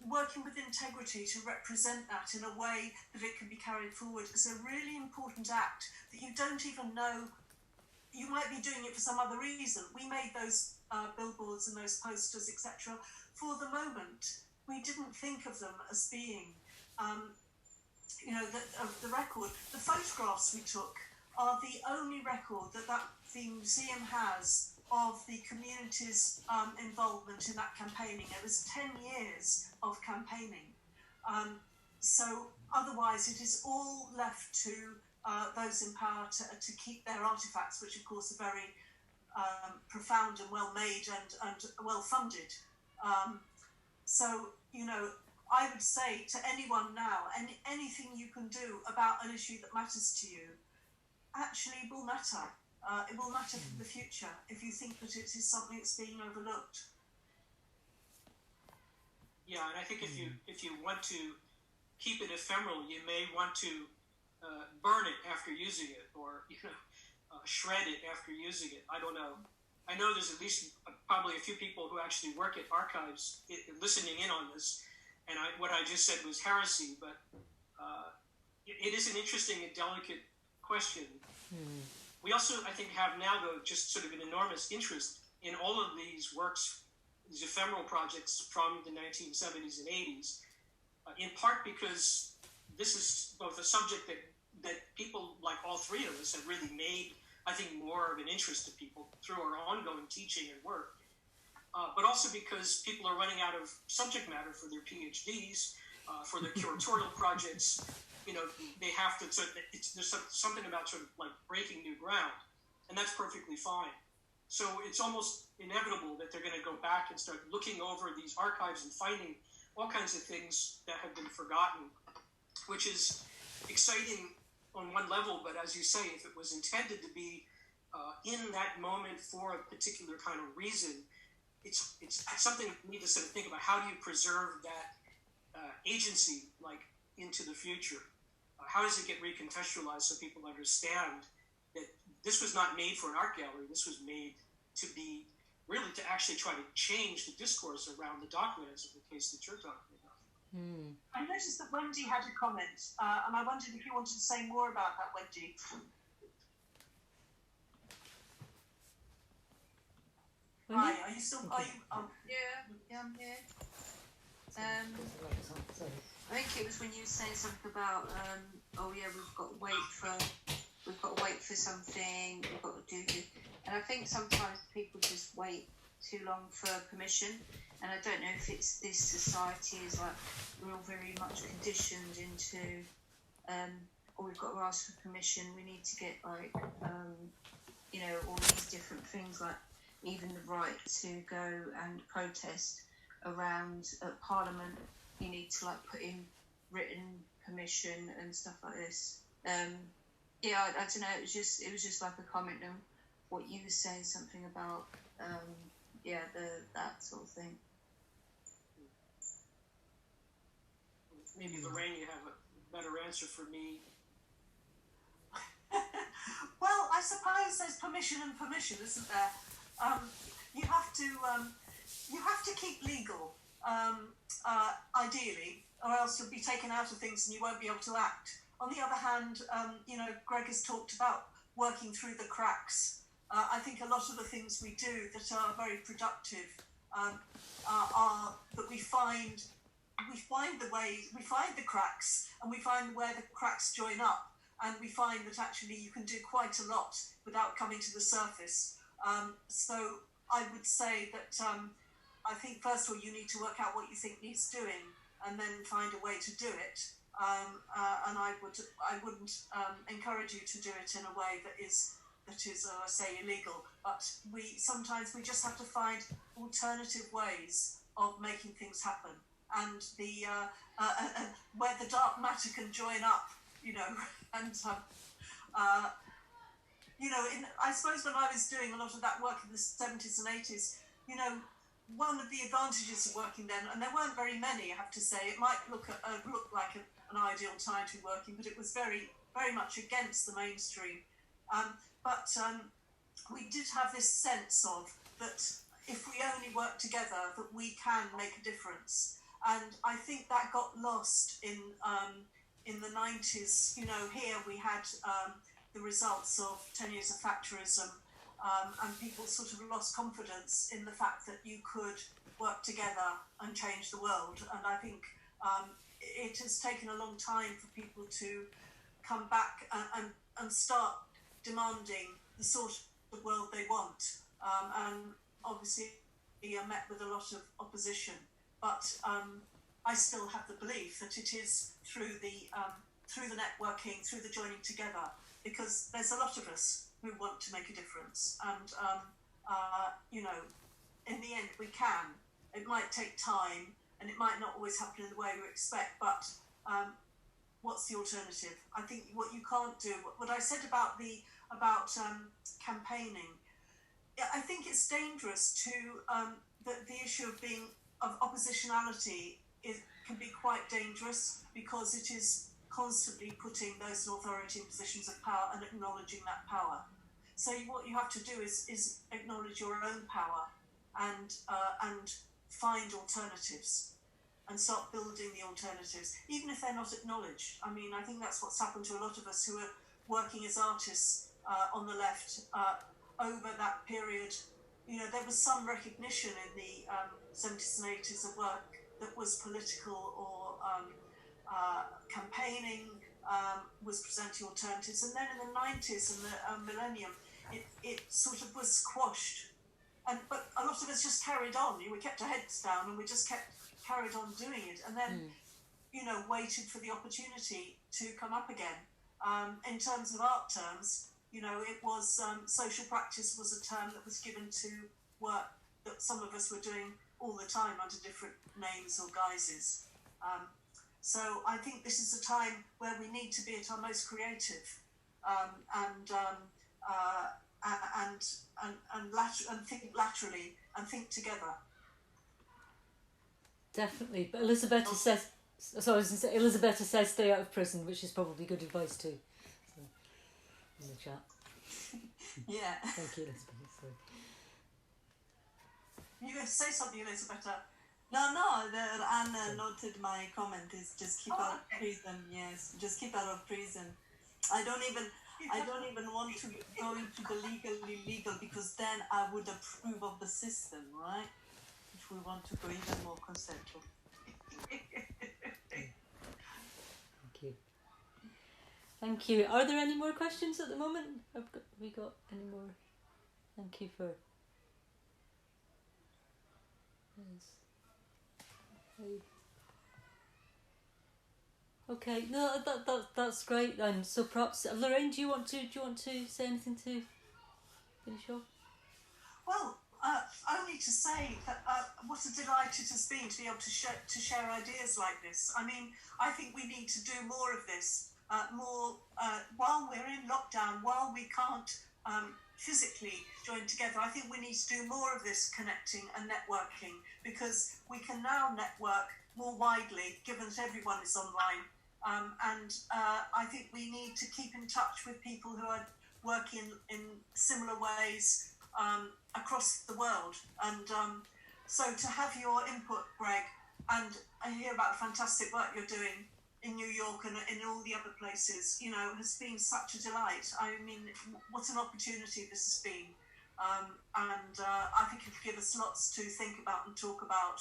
working with integrity to represent that in a way that it can be carried forward is a really important act that you don't even know. You might be doing it for some other reason. We made those billboards and those posters, etc. For the moment, we didn't think of them as being, the record. The photographs we took are the only record that the museum has of the community's involvement in that campaigning. It was 10 years of campaigning. So otherwise it is all left to those in power to keep their artefacts, which of course are very profound and well made and well funded. So, I would say to anyone now, anything you can do about an issue that matters to you actually will matter. It will matter for the future if you think that it is something that's being overlooked. Yeah, and I think if you want to keep it ephemeral, you may want to burn it after using it, or shred it after using it. I don't know. I know there's at least probably a few people who actually work at archives listening in on this, and what I just said was heresy, but it is an interesting and delicate question. We also, I think, have now, though, just sort of an enormous interest in all of these works, these ephemeral projects from the 1970s and 80s, in part because this is both a subject that people like all three of us have really made, I think, more of an interest to people through our ongoing teaching and work, but also because people are running out of subject matter for their PhDs, for their curatorial projects. They have to there's something about sort of like breaking new ground, and that's perfectly fine. So it's almost inevitable that they're going to go back and start looking over these archives and finding all kinds of things that have been forgotten, which is exciting on one level, but as you say, if it was intended to be in that moment for a particular kind of reason, it's something we need to sort of think about. How do you preserve that agency, like, into the future? How does it get recontextualized so people understand that this was not made for an art gallery, this was made to be, really to actually try to change the discourse around the docklands of the case that you're talking about. I noticed that Wendy had a comment, and I wondered if you wanted to say more about that, Wendy. Hi, are you still? Yeah, I'm here. I think it was when you were saying something about, we've got to wait for something, we've got to do this. And I think sometimes people just wait too long for permission. And I don't know if it's this society is like, we're all very much conditioned into, we've got to ask for permission, we need to get all these different things, like even the right to go and protest around Parliament. You need to put in written permission and stuff like this. I don't know. It was just like a comment on what you were saying, something about that sort of thing. Maybe Lorraine, you have a better answer for me. Well, I suppose there's permission and permission, isn't there? You have to keep legal. Ideally, or else you'll be taken out of things and you won't be able to act. On the other hand, Greg has talked about working through the cracks. I think a lot of the things we do that are very productive are that we find the cracks, and we find where the cracks join up, and we find that actually you can do quite a lot without coming to the surface. So I would say that I think first of all you need to work out what you think needs doing, and then find a way to do it. and I wouldn't encourage you to do it in a way that is, I say, illegal. But sometimes we just have to find alternative ways of making things happen, and where the dark matter can join up, and I suppose when I was doing a lot of that work in the 70s and 80s, one of the advantages of working then, and there weren't very many, I have to say, it might look like an ideal time to be working, but it was very, very much against the mainstream. But we did have this sense of that if we only work together, that we can make a difference. And I think that got lost in the 90s. Here we had the results of 10 years of Thatcherism, and people sort of lost confidence in the fact that you could work together and change the world. And I think it has taken a long time for people to come back and start demanding the sort of world they want. And obviously are met with a lot of opposition. But I still have the belief that it is through the networking, through the joining together, because there's a lot of us who want to make a difference. And, in the end, we can. It might take time, and it might not always happen in the way we expect, but what's the alternative? I think what you can't do, what I said about campaigning, I think it's dangerous to, the issue of oppositionality can be quite dangerous, because it is constantly putting those in authority in positions of power and acknowledging that power. So what you have to do is acknowledge your own power and find alternatives and start building the alternatives, even if they're not acknowledged. I mean, I think that's what's happened to a lot of us who are working as artists on the left over that period. There was some recognition in the 70s and 80s of work that was political or campaigning, was presenting alternatives, and then in the 90s and the millennium, it sort of was squashed. But a lot of us just carried on. We kept our heads down and we just carried on doing it, and then waited for the opportunity to come up again. In terms of art terms, it was social practice was a term that was given to work that some of us were doing all the time under different names or guises. So I think this is a time where we need to be at our most creative, and think laterally and think together. Definitely, but Elisabetta says. So I was going to say, Elisabetta says stay out of prison, which is probably good advice too. So, in the chat. Yeah. Thank you, Elisabetta. Sorry. You going to say something, Elisabetta? No, Anna noted my comment is just keep out of prison. Yes, just keep out of prison. I don't even want to go into the legal, because then I would approve of the system, right? If we want to go even more conceptual. Thank you. Are there any more questions at the moment? Have we got any more? Thank you for. Yes. Okay. No, that's great. And so perhaps Lorraine, do you want to say anything to finish off? Well, only to say that what a delight it has been to be able to share ideas like this. I mean, I think we need to do more of this. More while we're in lockdown, while we can't physically join together. I think we need to do more of this connecting and networking, because we can now network more widely, given that everyone is online. And I think we need to keep in touch with people who are working in similar ways across the world. And so to have your input, Greg, and I hear about the fantastic work you're doing in New York and in all the other places, has been such a delight. I mean, what an opportunity this has been. And I think it'll give us lots to think about and talk about.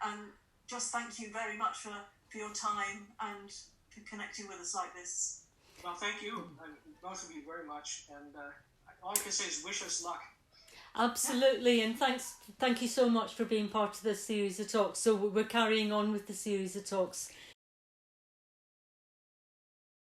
And just thank you very much for your time and for connecting with us like this. Well, thank you, both of you, very much. And all I can say is wish us luck. Absolutely, and thank you so much for being part of this series of talks. So we're carrying on with the series of talks